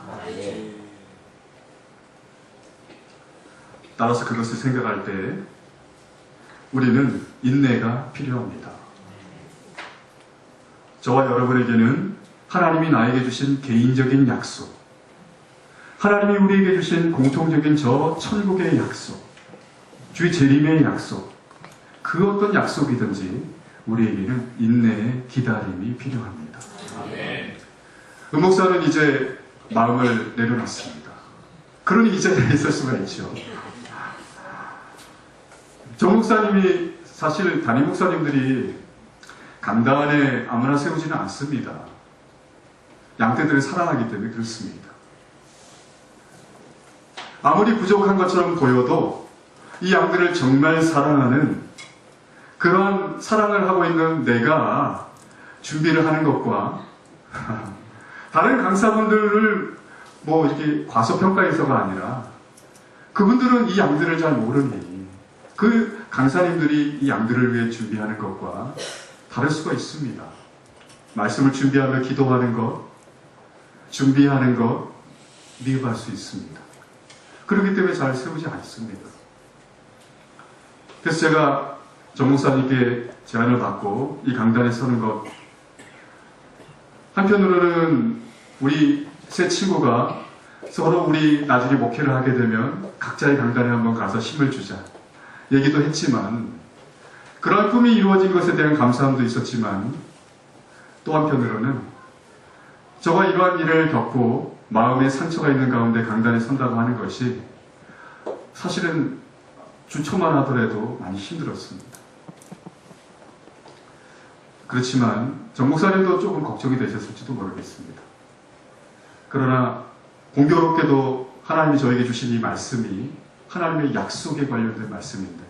따라서 그것을 생각할 때 우리는 인내가 필요합니다. 저와 여러분에게는 하나님이 나에게 주신 개인적인 약속, 하나님이 우리에게 주신 공통적인 저 천국의 약속, 주의 재림의 약속, 그 어떤 약속이든지 우리에게는 인내의 기다림이 필요합니다. 목사는 이제 마음을 내려놨습니다. 그러니 이제 있을 수가 있죠. 정 목사님이 사실 담임 목사님들이 강단에 아무나 세우지는 않습니다. 양떼들을 사랑하기 때문에 그렇습니다. 아무리 부족한 것처럼 보여도 이 양들을 정말 사랑하는 그런 사랑을 하고 있는 내가 준비를 하는 것과 다른 강사분들을 뭐 이렇게 과소평가해서가 아니라 그분들은 이 양들을 잘 모르니 그 강사님들이 이 양들을 위해 준비하는 것과 다를 수가 있습니다. 말씀을 준비하며 기도하는 것, 준비하는 것, 미흡할 수 있습니다. 그렇기 때문에 잘 세우지 않습니다. 그래서 제가 정 목사님께 제안을 받고 이 강단에 서는 것, 한편으로는 우리 세 친구가 서로 우리 나중에 목회를 하게 되면 각자의 강단에 한번 가서 힘을 주자 얘기도 했지만 그러한 꿈이 이루어진 것에 대한 감사함도 있었지만 또 한편으로는 저가 이러한 일을 겪고 마음에 상처가 있는 가운데 강단에 선다고 하는 것이 사실은 주초만 하더라도 많이 힘들었습니다. 그렇지만 정 목사님도 조금 걱정이 되셨을지도 모르겠습니다. 그러나 공교롭게도 하나님이 저에게 주신 이 말씀이 하나님의 약속에 관련된 말씀인데,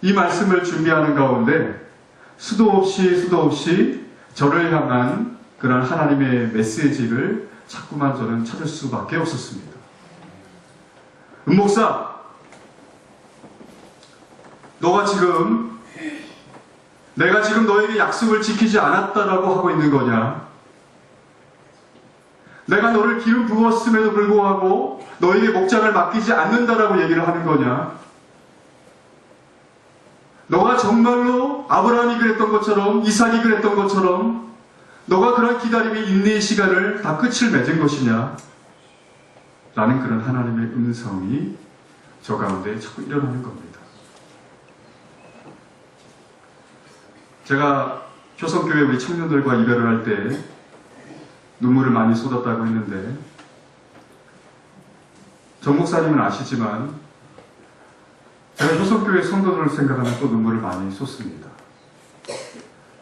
이 말씀을 준비하는 가운데 수도 없이 저를 향한 그런 하나님의 메시지를 자꾸만 저는 찾을 수밖에 없었습니다. 목사, 내가 지금 너에게 약속을 지키지 않았다라고 하고 있는 거냐? 내가 너를 기름 부었음에도 불구하고 너에게 목장을 맡기지 않는다라고 얘기를 하는 거냐? 너가 정말로 아브라함이 그랬던 것처럼, 이삭이 그랬던 것처럼 너가 그런 기다림의 인내의 시간을 다 끝을 맺은 것이냐? 라는 그런 하나님의 음성이 저 가운데 자꾸 일어나는 겁니다. 제가 효성교회 우리 청년들과 이별을 할 때 눈물을 많이 쏟았다고 했는데, 정 목사님은 아시지만 제가 효성교회 성도들을 생각하면 또 눈물을 많이 쏟습니다.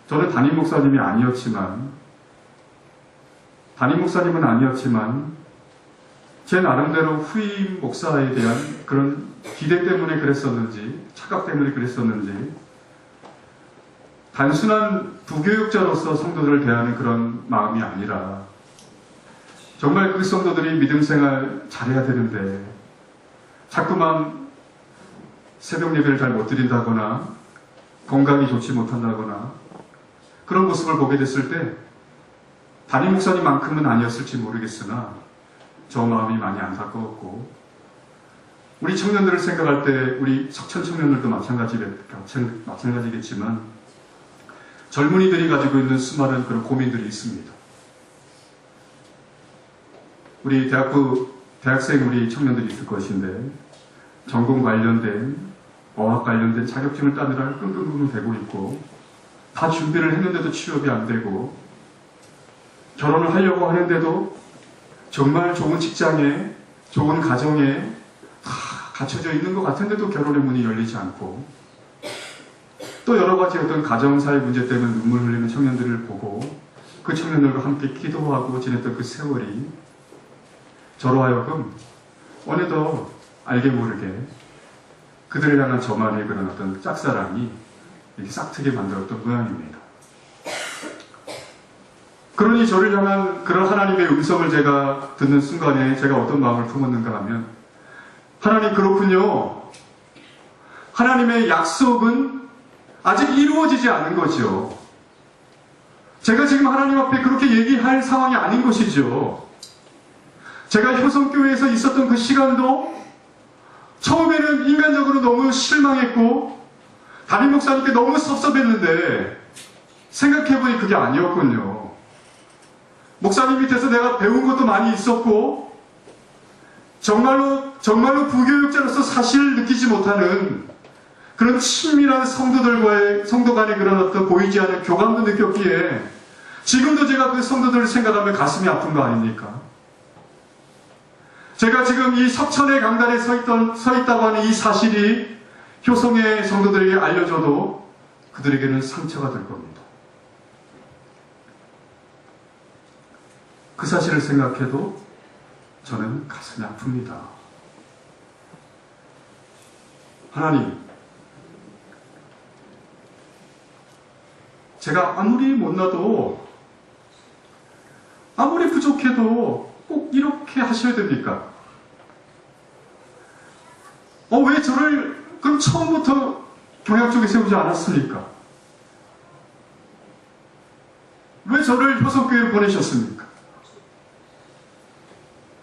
저는 담임 목사님은 아니었지만 제 나름대로 후임 목사에 대한 그런 기대 때문에 그랬었는지, 착각 때문에 그랬었는지, 단순한 부교육자로서 성도들을 대하는 그런 마음이 아니라 정말 그 성도들이 믿음 생활 잘해야 되는데 자꾸만 새벽 예배를 잘 못 드린다거나 건강이 좋지 못한다거나 그런 모습을 보게 됐을 때 담임 목사님만큼은 아니었을지 모르겠으나 저 마음이 많이 안타까웠고, 우리 청년들을 생각할 때 우리 석천 청년들도 마찬가지겠지만 젊은이들이 가지고 있는 수많은 그런 고민들이 있습니다. 우리 대학생 우리 청년들이 있을 것인데 전공 관련된, 어학 관련된 자격증을 따느라 끙끙끙 대고 있고, 다 준비를 했는데도 취업이 안 되고, 결혼을 하려고 하는데도 정말 좋은 직장에, 좋은 가정에 다 갖춰져 있는 것 같은데도 결혼의 문이 열리지 않고, 또 여러 가지 어떤 가정사의 문제 때문에 눈물 흘리는 청년들을 보고 그 청년들과 함께 기도하고 지냈던 그 세월이 저로 하여금 어느덧 알게 모르게 그들을 향한 저만의 그런 어떤 짝사랑이 이렇게 싹트게 만들었던 모양입니다. 그러니 저를 향한 그런 하나님의 음성을 제가 듣는 순간에 제가 어떤 마음을 품었는가 하면, 하나님, 그렇군요. 하나님의 약속은 아직 이루어지지 않은 거죠. 제가 지금 하나님 앞에 그렇게 얘기할 상황이 아닌 것이죠. 제가 효성교회에서 있었던 그 시간도 처음에는 인간적으로 너무 실망했고 담임 목사님께 너무 섭섭했는데 생각해보니 그게 아니었군요. 목사님 밑에서 내가 배운 것도 많이 있었고 정말로 부교육자로서 사실 느끼지 못하는 그런 친밀한 성도 간의 그런 어떤 보이지 않는 교감도 느꼈기에 지금도 제가 그 성도들을 생각하면 가슴이 아픈 거 아닙니까? 제가 지금 이 석천의 강단에 서 있다고 하는 이 사실이 효성의 성도들에게 알려줘도 그들에게는 상처가 될 겁니다. 그 사실을 생각해도 저는 가슴이 아픕니다. 하나님, 제가 아무리 못나도, 아무리 부족해도 꼭 이렇게 하셔야 됩니까? 왜 저를 그럼 처음부터 경약 쪽에 세우지 않았습니까? 왜 저를 효성교회에 보내셨습니까?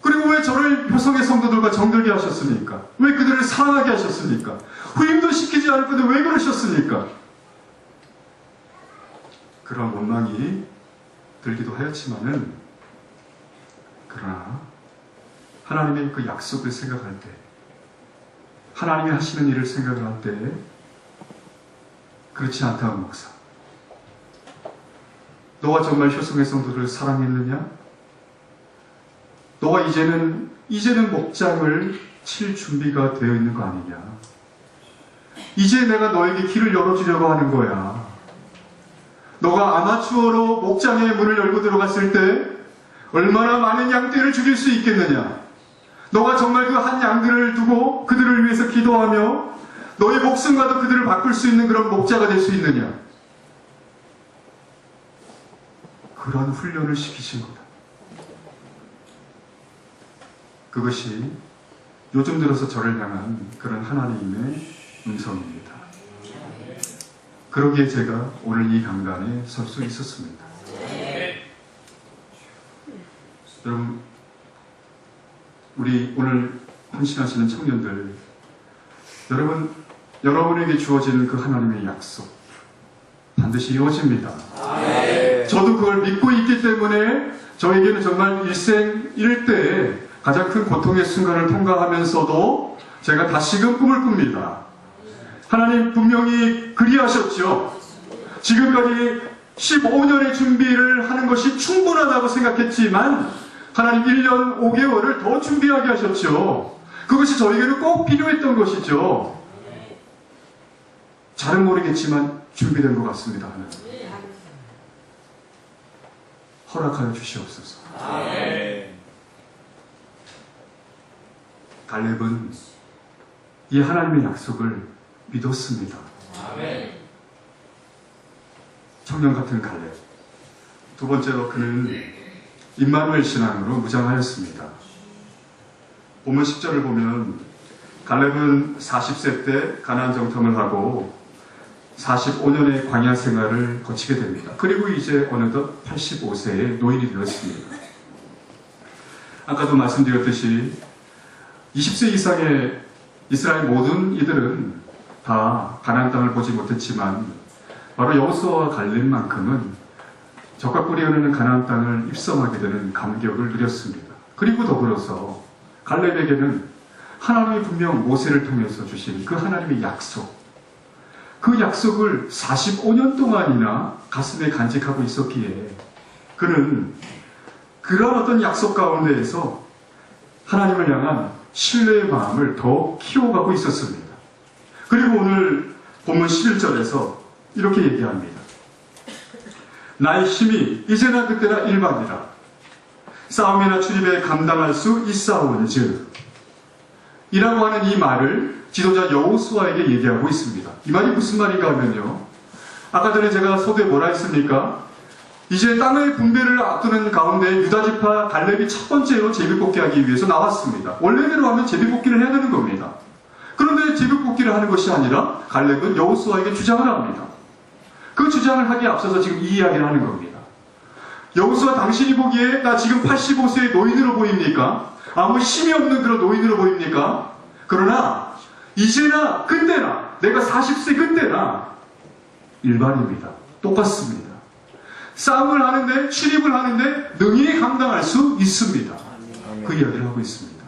그리고 왜 저를 효성의 성도들과 정들게 하셨습니까? 왜 그들을 사랑하게 하셨습니까? 후임도 시키지 않을 건데 왜 그러셨습니까? 그런 원망이 들기도 하였지만은, 그러나 하나님의 그 약속을 생각할 때, 하나님이 하시는 일을 생각할 때, 그렇지 않다는 목사, 너가 정말 효성의 성도들을 사랑했느냐? 너가 이제는 목장을 칠 준비가 되어 있는 거 아니냐? 이제 내가 너에게 길을 열어주려고 하는 거야. 너가 아마추어로 목장의 문을 열고 들어갔을 때 얼마나 많은 양떼를 죽일 수 있겠느냐? 너가 정말 그 한 양들을 두고 그들을 위해서 기도하며 너의 목숨과도 그들을 바꿀 수 있는 그런 목자가 될 수 있느냐? 그런 훈련을 시키신 거다. 그것이 요즘 들어서 저를 향한 그런 하나님의 음성입니다. 그러기에 제가 오늘 이 강단에 설 수 있었습니다. 여러분, 우리 오늘 헌신하시는 청년들, 여러분에게 주어지는 그 하나님의 약속 반드시 이루어집니다. 저도 그걸 믿고 있기 때문에 저에게는 정말 일생 일대에 가장 큰 고통의 순간을 통과하면서도 제가 다시금 꿈을 꿉니다. 하나님 분명히 그리하셨죠. 지금까지 15년의 준비를 하는 것이 충분하다고 생각했지만 하나님 1년 5개월을 더 준비하게 하셨죠. 그것이 저에게는 꼭 필요했던 것이죠. 잘은 모르겠지만 준비된 것 같습니다. 하나님. 허락하여 주시옵소서. 갈렙은 이 하나님의 약속을 믿었습니다. 청년 같은 갈렙. 두 번째로 그는 임마누엘 신앙으로 무장하였습니다. 본문 10절을 보면 갈렙은 40세 때 가나안 정탐을 하고 45년의 광야 생활을 거치게 됩니다. 그리고 이제 어느덧 85세의 노인이 되었습니다. 아까도 말씀드렸듯이 20세 이상의 이스라엘 모든 이들은 다 가나안 땅을 보지 못했지만 바로 여호수아와 갈렙만큼은 적과 꿀이 흐르는 가나안 땅을 입성하게 되는 감격을 누렸습니다. 그리고 더불어서 갈렙에게는 하나님이 분명 모세를 통해서 주신 그 하나님의 약속, 그 약속을 45년 동안이나 가슴에 간직하고 있었기에 그는 그런 어떤 약속 가운데에서 하나님을 향한 신뢰의 마음을 더 키워가고 있었습니다. 그리고 오늘 본문 11절에서 이렇게 얘기합니다. 나의 힘이 이제나 그때나 일반이라 싸움이나 출입에 감당할 수 있사온즉 이라고 하는 이 말을 지도자 여호수아에게 얘기하고 있습니다. 이 말이 무슨 말인가 하면요, 아까 전에 제가 소두에 뭐라 했습니까? 이제 땅의 분배를 앞두는 가운데 유다지파 갈렙이 첫 번째로 제비뽑기하기 위해서 나왔습니다. 원래대로 하면 제비뽑기를 해야 되는 겁니다. 그런데 제비뽑기를 하는 것이 아니라 갈렙은 여호수아에게 주장을 합니다. 그 주장을 하기에 앞서서 지금 이 이야기를 하는 겁니다. 여호수아, 당신이 보기에 나 지금 85세의 노인으로 보입니까? 아무 힘이 없는 그런 노인으로 보입니까? 그러나 이제나 그때나 내가 40세 그때나 일반입니다. 똑같습니다. 싸움을 하는데, 출입을 하는데 능히 감당할 수 있습니다. 그 이야기를 하고 있습니다.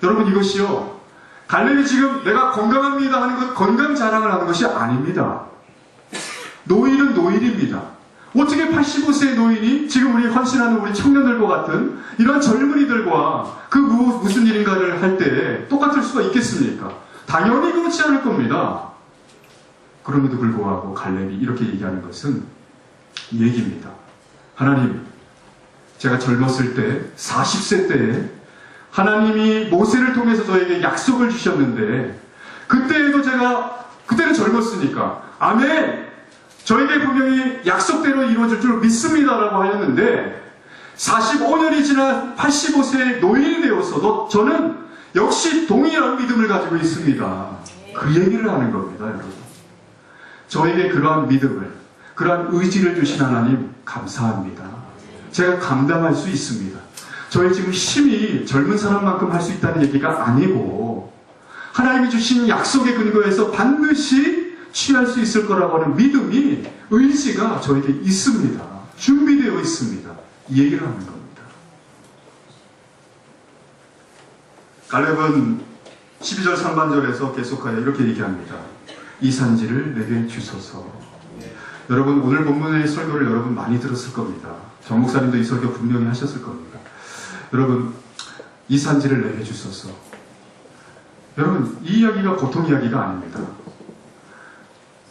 여러분, 이것이요, 갈렙이 지금 내가 건강합니다 하는 것, 건강 자랑을 하는 것이 아닙니다. 노인은 노인입니다. 어떻게 85세의 노인이 지금 우리 헌신하는 우리 청년들과 같은 이런 젊은이들과 그 무슨 일인가를 할 때 똑같을 수가 있겠습니까? 당연히 그렇지 않을 겁니다. 그럼에도 불구하고 갈렙이 이렇게 얘기하는 것은 이 얘기입니다. 하나님, 제가 젊었을 때 40세 때에 하나님이 모세를 통해서 저에게 약속을 주셨는데 그때는 젊었으니까 아멘, 저에게 분명히 약속대로 이루어질 줄 믿습니다라고 하였는데 45년이 지나 85세의 노인이 되어서도 저는 역시 동일한 믿음을 가지고 있습니다. 그 얘기를 하는 겁니다, 여러분. 저에게 그러한 믿음을, 그러한 의지를 주신 하나님 감사합니다. 제가 감당할 수 있습니다. 저의 지금 힘이 젊은 사람만큼 할 수 있다는 얘기가 아니고 하나님이 주신 약속의 근거에서 반드시 취할 수 있을 거라고 하는 믿음이, 의지가 저에게 있습니다. 준비되어 있습니다. 이 얘기를 하는 겁니다. 갈렙은 12절 상반절에서 계속하여 이렇게 얘기합니다. 이 산지를 내게 주소서. 여러분, 오늘 본문의 설교를 여러분 많이 들었을 겁니다. 정 목사님도 이 설교 분명히 하셨을 겁니다. 여러분, 이 산지를 내게 주소서. 여러분, 이 이야기가 보통 이야기가 아닙니다.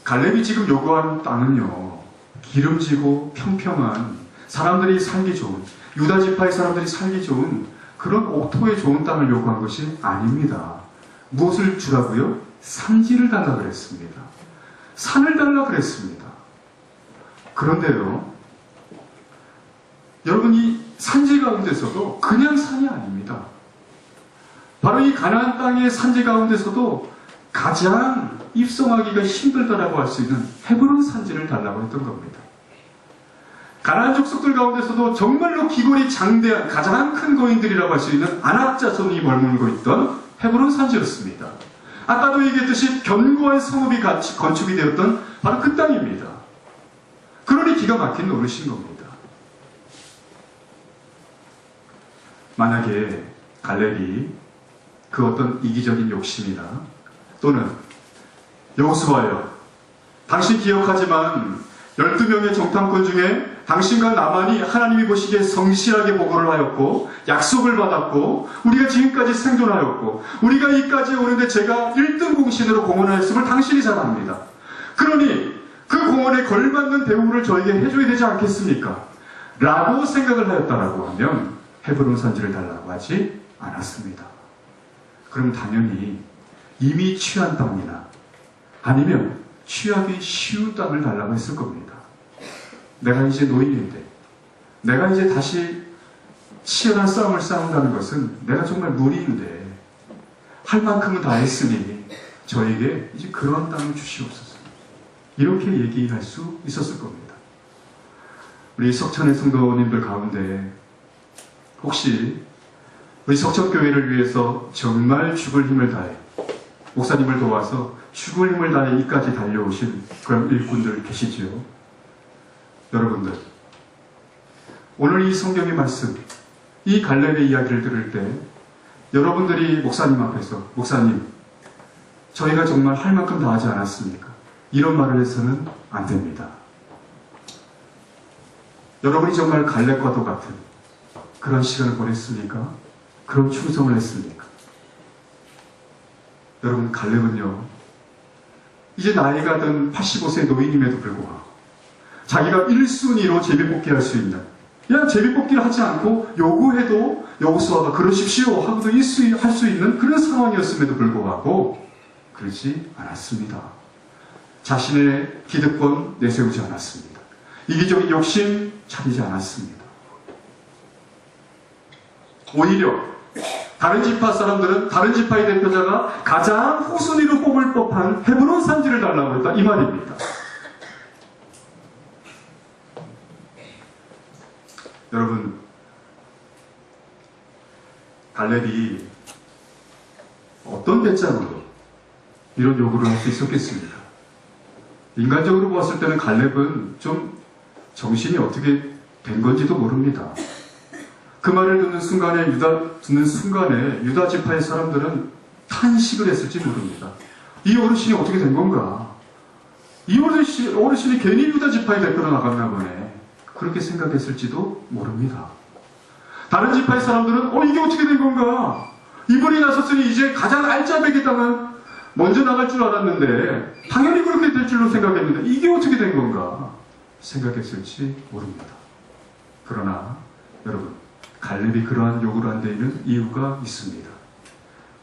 갈렙이 지금 요구한 땅은요, 기름지고 평평한, 사람들이 살기 좋은, 유다지파의 사람들이 살기 좋은 그런 옥토에 좋은 땅을 요구한 것이 아닙니다. 무엇을 주라고요? 산지를 달라 그랬습니다. 산을 달라 그랬습니다. 그런데요, 여러분, 이 산지 가운데서도 그냥 산이 아닙니다. 바로 이 가나안 땅의 산지 가운데서도 가장 입성하기가 힘들다라고 할 수 있는 헤브론 산지를 달라고 했던 겁니다. 가나안 족속들 가운데서도 정말로 기골이 장대한 가장 큰 거인들이라고 할 수 있는 아낙 자손이 머물고 있던 헤브론 산지였습니다. 아까도 얘기했듯이 견고한 성읍이 같이 건축이 되었던 바로 그 땅입니다. 그러니 기가 막힌 노릇인 겁니다. 만약에 갈렙이 그 어떤 이기적인 욕심이나 또는 여호수아여, 당신 기억하지만 12명의 정탐꾼 중에 당신과 나만이 하나님이 보시기에 성실하게 보고를 하였고 약속을 받았고 우리가 지금까지 생존하였고 우리가 이까지 오는데 제가 1등 공신으로 공헌하였음을 당신이 잘 압니다. 그러니 그 공헌에 걸맞는 대우를 저에게 해줘야 되지 않겠습니까? 라고 생각을 하였다라고 하면 헤브론 산지를 달라고 하지 않았습니다. 그럼 당연히 이미 취한 땅이나 아니면 취하기 쉬운 땅을 달라고 했을 겁니다. 내가 이제 노인인데 내가 이제 다시 치열한 싸움을 싸운다는 것은 내가 정말 무리인데 할 만큼은 다 했으니 저에게 이제 그런 땅을 주시옵소서. 이렇게 얘기할 수 있었을 겁니다. 우리 석천의 성도님들 가운데 혹시 우리 석천교회를 위해서 정말 죽을 힘을 다해 목사님을 도와서 죽을 힘을 다해 이까지 달려오신 그런 일꾼들 계시지요? 여러분들, 오늘 이 성경의 말씀, 이 갈렙의 이야기를 들을 때 여러분들이 목사님 앞에서 목사님, 저희가 정말 할 만큼 다 하지 않았습니까? 이런 말을 해서는 안 됩니다. 여러분이 정말 갈렙과도 같은 그런 시간을 보냈습니까? 그런 충성을 했습니까? 여러분, 갈렙은요, 이제 나이가 든 85세 노인임에도 불구하고 자기가 1순위로 제비뽑기 할 수 있는, 그냥 제비뽑기를 하지 않고 요구해도 여호수아가 그러십시오 하고도 1순위 할 수 있는 그런 상황이었음에도 불구하고 그러지 않았습니다. 자신의 기득권 내세우지 않았습니다. 이기적인 욕심 차리지 않았습니다. 오히려 다른 지파 사람들은 다른 지파의 대표자가 가장 후순위로 뽑을 법한 헤브론 산지를 달라고 했다, 이 말입니다. 여러분, 갈렙이 어떤 배짱으로 이런 요구를 할 수 있었겠습니까? 인간적으로 보았을 때는 갈렙은 좀 정신이 어떻게 된 건지도 모릅니다. 그 말을 듣는 순간에 유다 지파의 사람들은 탄식을 했을지 모릅니다. 이 어르신이 어떻게 된 건가? 이 어르신이 괜히 유다 지파에 대표로 나갔나 보네. 그렇게 생각했을지도 모릅니다. 다른 지파의 사람들은 이게 어떻게 된 건가? 이분이 나섰으니 이제 가장 알짜배기 땅은 먼저 나갈 줄 알았는데 당연히 그렇게 될 줄로 생각했는데 이게 어떻게 된 건가? 생각했을지 모릅니다. 그러나 여러분, 갈렙이 그러한 요구를 한 데에는 이유가 있습니다.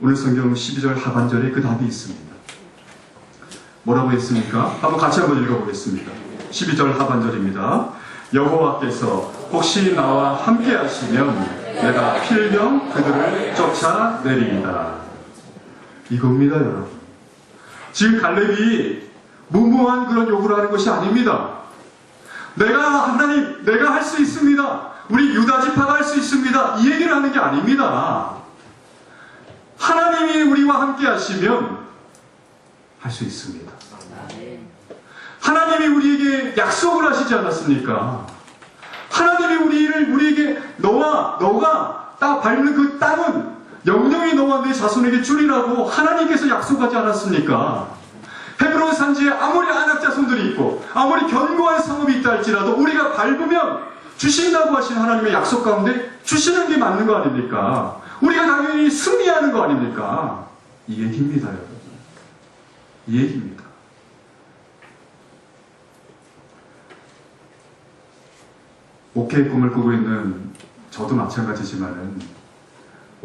오늘 성경 12절 하반절에 그 답이 있습니다. 뭐라고 했습니까? 한번 같이 한번 읽어보겠습니다. 12절 하반절입니다. 여호와께서 혹시 나와 함께 하시면 내가 필경 그들을 쫓아내리이다. 이겁니다, 여러분. 지금 갈렙이 무모한 그런 요구를 하는 것이 아닙니다. 내가 할 수 있습니다. 우리 유다 지파가 할 수 있습니다. 이 얘기를 하는 게 아닙니다. 하나님이 우리와 함께 하시면 할 수 있습니다. 하나님이 우리에게 약속을 하시지 않았습니까? 하나님이 우리에게 너가 딱 밟는 그 땅은 영영이 너와 내 자손에게 주리라고 하나님께서 약속하지 않았습니까? 헤브론 산지에 아무리 아낙 자손들이 있고 아무리 견고한 성읍이 있다 할지라도 우리가 밟으면 주신다고 하신 하나님의 약속 가운데 주시는 게 맞는 거 아닙니까? 우리가 당연히 승리하는 거 아닙니까? 이 얘기입니다, 여러분. 이 얘기입니다. 목회의 꿈을 꾸고 있는 저도 마찬가지지만은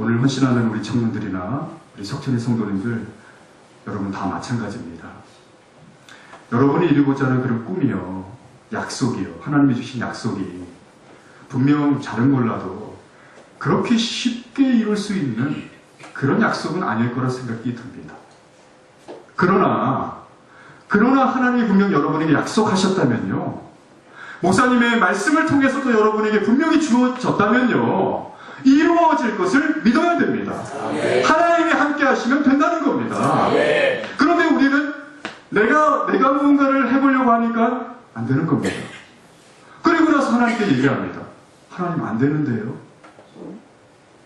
오늘 헌신하는 우리 청년들이나 우리 석천의 성도님들, 여러분 다 마찬가지입니다. 여러분이 이루고자 하는 그런 꿈이요, 약속이요, 하나님이 주신 약속이 분명 잘은 몰라도 그렇게 쉽게 이룰 수 있는 그런 약속은 아닐 거라 생각이 듭니다. 그러나 하나님이 분명 여러분에게 약속하셨다면요, 목사님의 말씀을 통해서도 여러분에게 분명히 주어졌다면요, 이루어질 것을 믿어야 됩니다. 하나님이 함께 하시면 된다는 겁니다. 그런데 우리는 내가 무언가를 해보려고 하니까 안 되는 겁니다. 그리고 나서 하나님께 얘기합니다. 하나님 안 되는데요.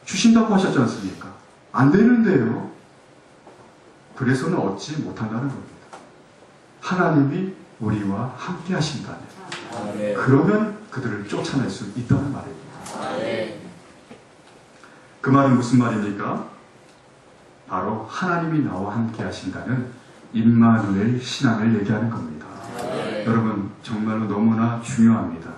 주신다고 하셨지 않습니까? 안 되는데요. 그래서는 얻지 못한다는 겁니다. 하나님이 우리와 함께 하신다면, 그러면 그들을 쫓아낼 수 있다는 말입니다. 그 말은 무슨 말입니까? 바로 하나님이 나와 함께 하신다는 임마누엘 신앙을 얘기하는 겁니다. 여러분, 정말로 너무나 중요합니다.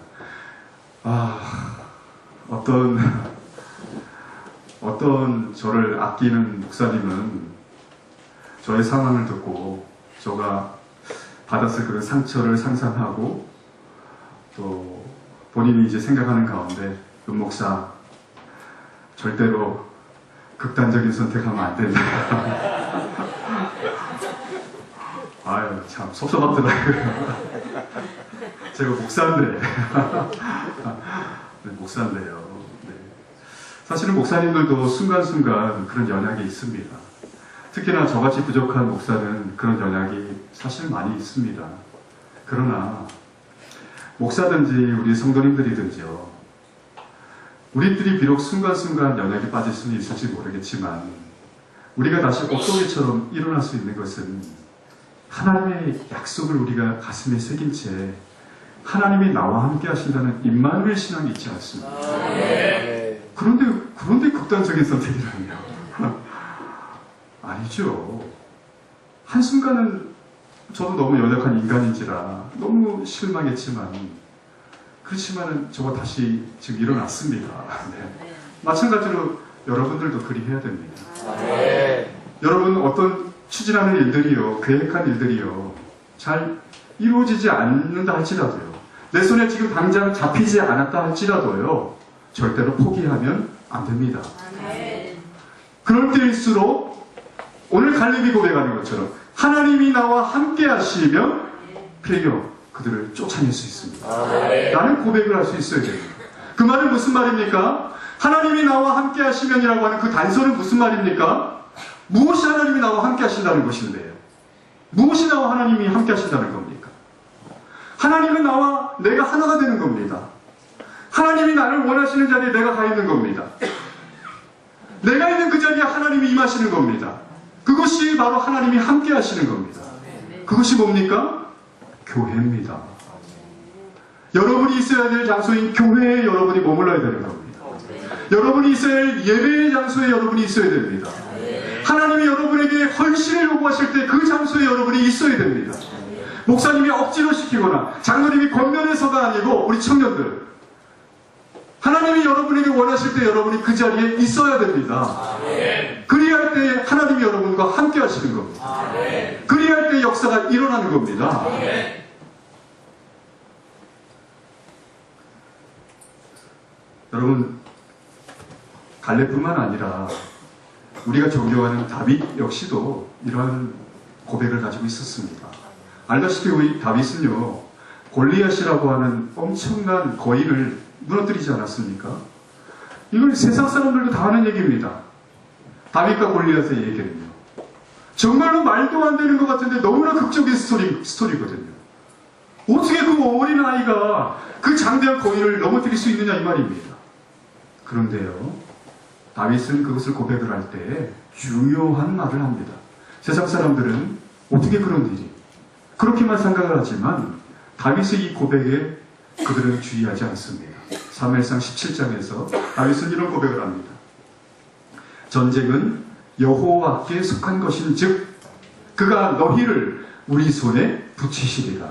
어떤 저를 아끼는 목사님은 저의 상황을 듣고 제가 받았을 그런 상처를 상상하고 또 본인이 이제 생각하는 가운데, 목사 절대로 극단적인 선택하면 안 된다. 아유, 참 섭섭하더라고요. 제가 목사인데. 네, 목사인데요. 네. 사실은 목사님들도 순간순간 그런 연약이 있습니다. 특히나 저같이 부족한 목사는 그런 연약이 사실 많이 있습니다. 그러나 목사든지 우리 성도님들이든지요, 우리들이 비록 순간순간 연약에 빠질 수는 있을지 모르겠지만 우리가 다시 옥동이처럼 일어날 수 있는 것은 하나님의 약속을 우리가 가슴에 새긴 채 하나님이 나와 함께 하신다는 임마누엘 신앙이 있지 않습니까? 그런데 극단적인 선택이라뇨. 아니죠. 한순간은 저도 너무 연약한 인간인지라 너무 실망했지만, 그렇지만은 저가 다시 지금 일어났습니다. 네. 마찬가지로 여러분들도 그리 해야 됩니다. 여러분, 어떤 추진하는 일들이요, 계획한 일들이요, 잘 이루어지지 않는다 할지라도요, 내 손에 지금 당장 잡히지 않았다 할지라도요, 절대로 포기하면 안 됩니다. 그럴 때일수록 오늘 갈렙이 고백하는 것처럼 하나님이 나와 함께 하시면 필요 그들을 쫓아낼 수 있습니다. 라는 고백을 할 수 있어야 됩니다. 그 말은 무슨 말입니까? 하나님이 나와 함께 하시면이라고 하는 그 단서는 무슨 말입니까? 무엇이 하나님이 나와 함께 하신다는 것인데요. 무엇이 나와 하나님이 함께 하신다는 겁니까? 하나님은 나와 내가 하나가 되는 겁니다. 하나님이 나를 원하시는 자리에 내가 가 있는 겁니다. 내가 있는 그 자리에 하나님이 임하시는 겁니다. 그것이 바로 하나님이 함께 하시는 겁니다. 그것이 뭡니까? 교회입니다. 여러분이 있어야 될 장소인 교회에 여러분이 머물러야 되는 겁니다. 여러분이 있어야 할 예배의 장소에 여러분이 있어야 됩니다. 하나님이 여러분에게 헌신을 요구하실 때 그 장소에 여러분이 있어야 됩니다. 목사님이 억지로 시키거나 장로님이 권면해서가 아니고 우리 청년들, 하나님이 여러분에게 원하실 때 여러분이 그 자리에 있어야 됩니다. 그리할 때 하나님이 여러분과 함께 하시는 겁니다. 그리할 때 역사가 일어나는 겁니다. 여러분, 갈렙뿐만 아니라 우리가 존경하는 다윗 역시도 이러한 고백을 가지고 있었습니다. 알다시피 우리 다윗은요, 골리앗이라고 하는 엄청난 거인을 무너뜨리지 않았습니까? 이걸 세상 사람들도 다 하는 얘기입니다. 다윗과 골리앗의 얘기는요, 정말로 말도 안 되는 것 같은데 너무나 극적인 스토리거든요. 어떻게 그 어린 아이가 그 장대한 거인을 넘어뜨릴 수 있느냐 이 말입니다. 그런데요, 다윗은 그것을 고백을 할 때 중요한 말을 합니다. 세상 사람들은 어떻게 그런 일이, 그렇게만 생각을 하지만 다윗의 이 고백에 그들은 주의하지 않습니다. 사무엘상 17장에서 다윗은 이런 고백을 합니다. 전쟁은 여호와께 속한 것인즉 그가 너희를 우리 손에 붙이시리라.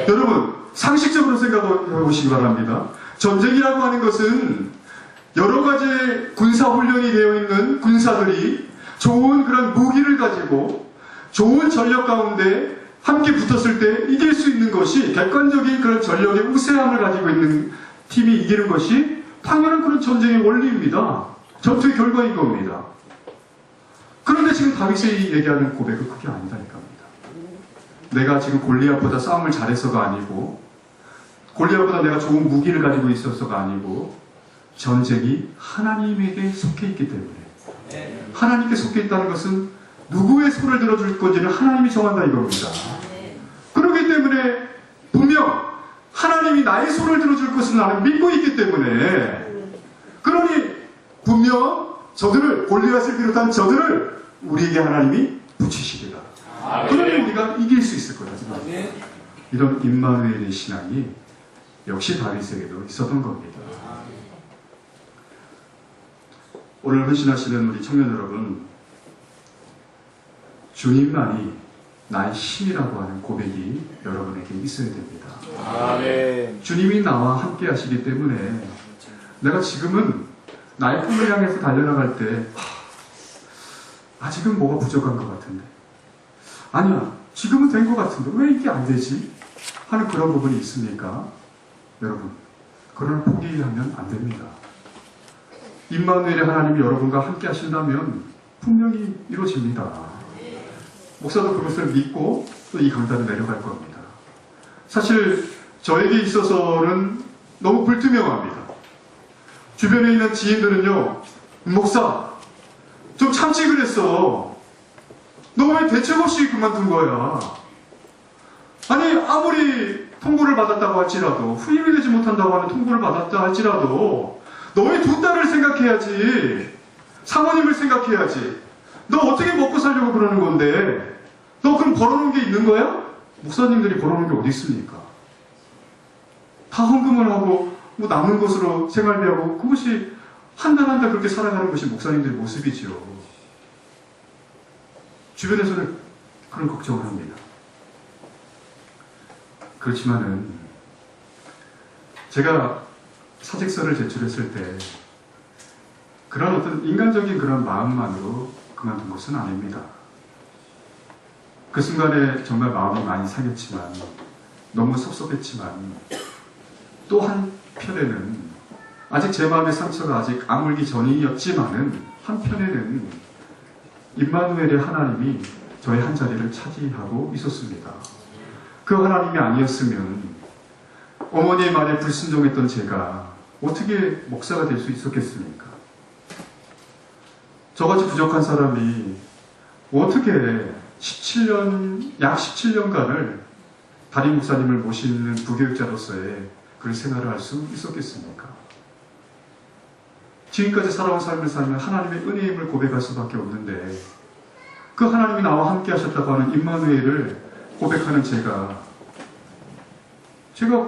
여러분, 상식적으로 생각해 보시기 바랍니다. 전쟁이라고 하는 것은 여러 가지 군사 훈련이 되어 있는 군사들이 좋은 그런 무기를 가지고 좋은 전력 가운데 함께 붙었을 때 이길 수 있는 것이, 객관적인 그런 전력의 우세함을 가지고 있는 팀이 이기는 것이 당연한 그런 전쟁의 원리입니다. 전투의 결과인 겁니다. 그런데 지금 다윗이 얘기하는 고백은 그게 아니다니까 합니다. 내가 지금 골리앗보다 싸움을 잘해서가 아니고, 골리앗보다 내가 좋은 무기를 가지고 있어서가 아니고, 전쟁이 하나님에게 속해 있기 때문에, 하나님께 속해 있다는 것은 누구의 손을 들어줄 건지는 하나님이 정한다 이겁니다. 그렇기 때문에 분명 하나님이 나의 손을 들어줄 것을 나는 믿고 있기 때문에, 그러니 분명 저들을, 골리앗을 비롯한 저들을 우리에게 하나님이 붙이시리라. 그러면 우리가 이길 수 있을 거다. 이런 임마누엘의 신앙이 역시 다윗에게도 있었던 겁니다. 오늘 헌신하시는 우리 청년 여러분, 주님만이 나의 힘이라고 하는 고백이 여러분에게 있어야 됩니다. 아멘. 주님이 나와 함께 하시기 때문에 내가 지금은 나의 꿈을 향해서 달려나갈 때 아직은 뭐가 부족한 것 같은데, 아니야 지금은 된 것 같은데 왜 이게 안 되지? 하는 그런 부분이 있습니까? 여러분, 그런 포기하면 안 됩니다. 임마누엘의 하나님이 여러분과 함께 하신다면 분명히 이루어집니다. 목사도 그것을 믿고 또 이 강단을 내려갈 겁니다. 사실 저에게 있어서는 너무 불투명합니다. 주변에 있는 지인들은요, 목사 좀 참지 그랬어. 너 왜 대책 없이 그만둔 거야? 아니 아무리 통보를 받았다고 할지라도, 후임이 되지 못한다고 하는 통보를 받았다 할지라도 너의 두 딸을 생각해야지, 사모님을 생각해야지. 너 어떻게 먹고 살려고 그러는 건데, 너 그럼 벌어놓은 게 있는 거야? 목사님들이 벌어놓은 게 어디 있습니까? 다 헌금을 하고 뭐 남은 것으로 생활비하고, 그것이 한 달 한 달 그렇게 살아가는 것이 목사님들의 모습이지요. 주변에서는 그런 걱정을 합니다. 그렇지만은 제가 사직서를 제출했을 때 그런 어떤 인간적인 그런 마음만으로 그만둔 것은 아닙니다. 그 순간에 정말 마음이 많이 상했지만, 너무 섭섭했지만, 또 한편에는 아직 제 마음의 상처가 아직 아물기 전이었지만은 한편에는 임마누엘의 하나님이 저의 한 자리를 차지하고 있었습니다. 그 하나님이 아니었으면 어머니의 말에 불순종했던 제가 어떻게 목사가 될 수 있었겠습니까? 저같이 부족한 사람이 어떻게 약 17년간을 담임 목사님을 모시는 부교육자로서의 그런 생활을 할 수 있었겠습니까? 지금까지 살아온 삶을 살면 하나님의 은혜의 힘을 고백할 수밖에 없는데, 그 하나님이 나와 함께 하셨다고 하는 임마누엘을 고백하는 제가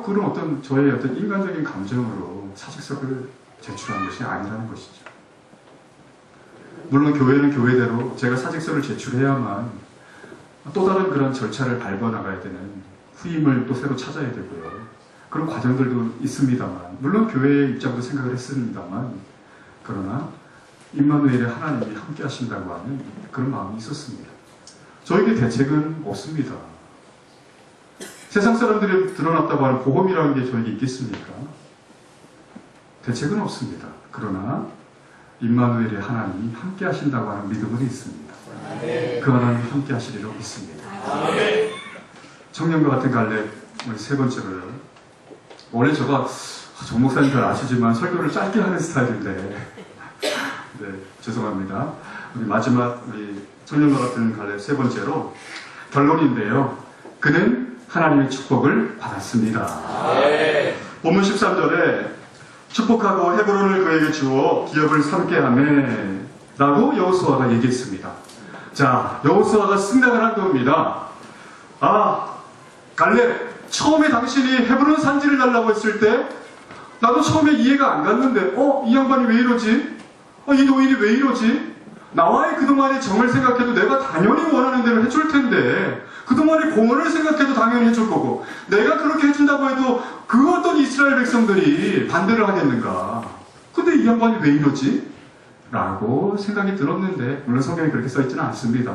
그런 어떤 저의 어떤 인간적인 감정으로 사직서를 제출한 것이 아니라는 것이죠. 물론 교회는 교회대로 제가 사직서를 제출해야만 또 다른 그런 절차를 밟아나가야 되는, 후임을 또 새로 찾아야 되고요. 그런 과정들도 있습니다만, 물론 교회의 입장도 생각을 했습니다만, 그러나 임마누엘의 하나님이 함께 하신다고 하는 그런 마음이 있었습니다. 저에게 대책은 없습니다. 세상 사람들이 드러났다고 하는 복음이라는 게 저에게 있겠습니까? 대책은 없습니다. 그러나 임마누엘의 하나님이 함께 하신다고 하는 믿음은 있습니다. 그 하나님이 함께 하시리라고 믿습니다. 청년과 같은 갈렙, 우리 세 번째로요. 원래 제가 정 목사님 잘 아시지만 설교를 짧게 하는 스타일인데, 네, 죄송합니다. 우리 마지막 우리 청년과 같은 갈렙 세 번째로 결론인데요. 그는 하나님의 축복을 받았습니다. 본문 13절에 축복하고 헤브론을 그에게 주어 기업을 삼게 하매 라고 여호수아가 얘기했습니다. 자, 여호수아가 승낙을 한 겁니다. 갈렙, 처음에 당신이 헤브론 산지를 달라고 했을 때 나도 처음에 이해가 안 갔는데 이 양반이 왜 이러지? 이 노인이 왜 이러지? 나와의 그동안의 정을 생각해도 내가 당연히 원하는 대로 해줄 텐데, 그동안의 공헌을 생각해도 당연히 해줄 거고, 내가 그렇게 해준다고 해도 그 어떤 이스라엘 백성들이 반대를 하겠는가? 근데 이 양반이 왜 이러지? 라고 생각이 들었는데, 물론 성경에 그렇게 써있지는 않습니다.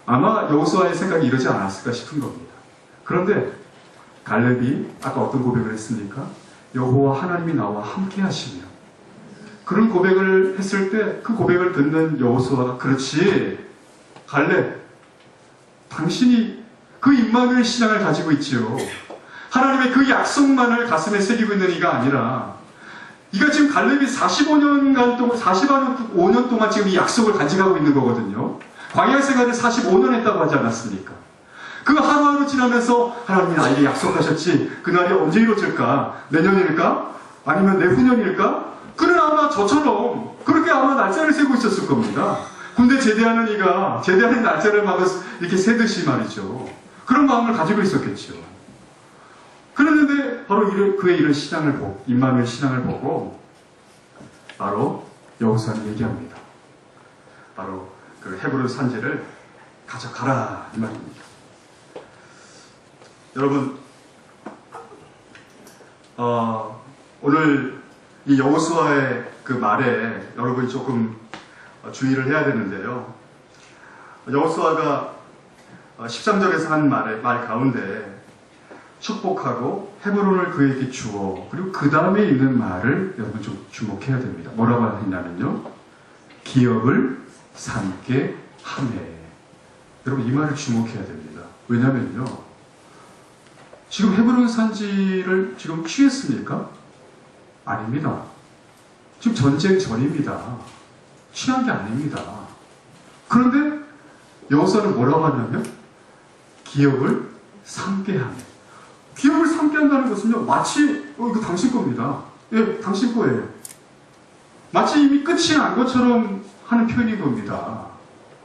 아마 여호수아의 생각이 이러지 않았을까 싶은 겁니다. 그런데 갈렙이 아까 어떤 고백을 했습니까? 여호와 하나님이 나와 함께 하시며, 그런 고백을 했을 때 그 고백을 듣는 여호수아가, 그렇지, 갈렙, 당신이 그 임마누엘 신앙을 가지고 있지요. 하나님의 그 약속만을 가슴에 새기고 있는 이가 아니라, 이가 지금 갈렙이 45년간 동안, 45년 동안 지금 이 약속을 간직하고 있는 거거든요. 광야 생활을 45년 했다고 하지 않았습니까? 그 하루하루 지나면서 하나님이 나에게 약속하셨지, 그날이 언제 이루어질까? 내년일까? 아니면 내후년일까? 그는 아마 저처럼 그렇게 아마 날짜를 세고 있었을 겁니다. 군대 제대하는 이가 제대하는 날짜를 막 이렇게 세듯이 말이죠. 그런 마음을 가지고 있었겠죠. 그랬는데 바로 그의 이런 신앙을 보고, 임마누엘 신앙을 보고 바로 여호수아는 얘기합니다. 바로 그 헤브론 산지를 가져가라, 이 말입니다. 여러분, 오늘 이 여호수아의 그 말에 여러분이 조금 주의를 해야 되는데요. 여호수아가 13절에서 한 말 가운데 축복하고 헤브론을 그에게 주어, 그리고 그 다음에 있는 말을 여러분 좀 주목해야 됩니다. 뭐라고 했냐면요, 기업을 삼게 하네. 여러분 이 말을 주목해야 됩니다. 왜냐면요, 지금 헤브론 산지를 지금 취했습니까? 아닙니다. 지금 전쟁 전입니다. 취한 게 아닙니다. 그런데 여호수아는 뭐라고 하냐면 기업을 삼게 하네. 기업을 삼게 한다는 것은요, 마치 이거 당신 겁니다. 예, 당신 거예요. 마치 이미 끝이 난 것처럼 하는 표현인 겁니다.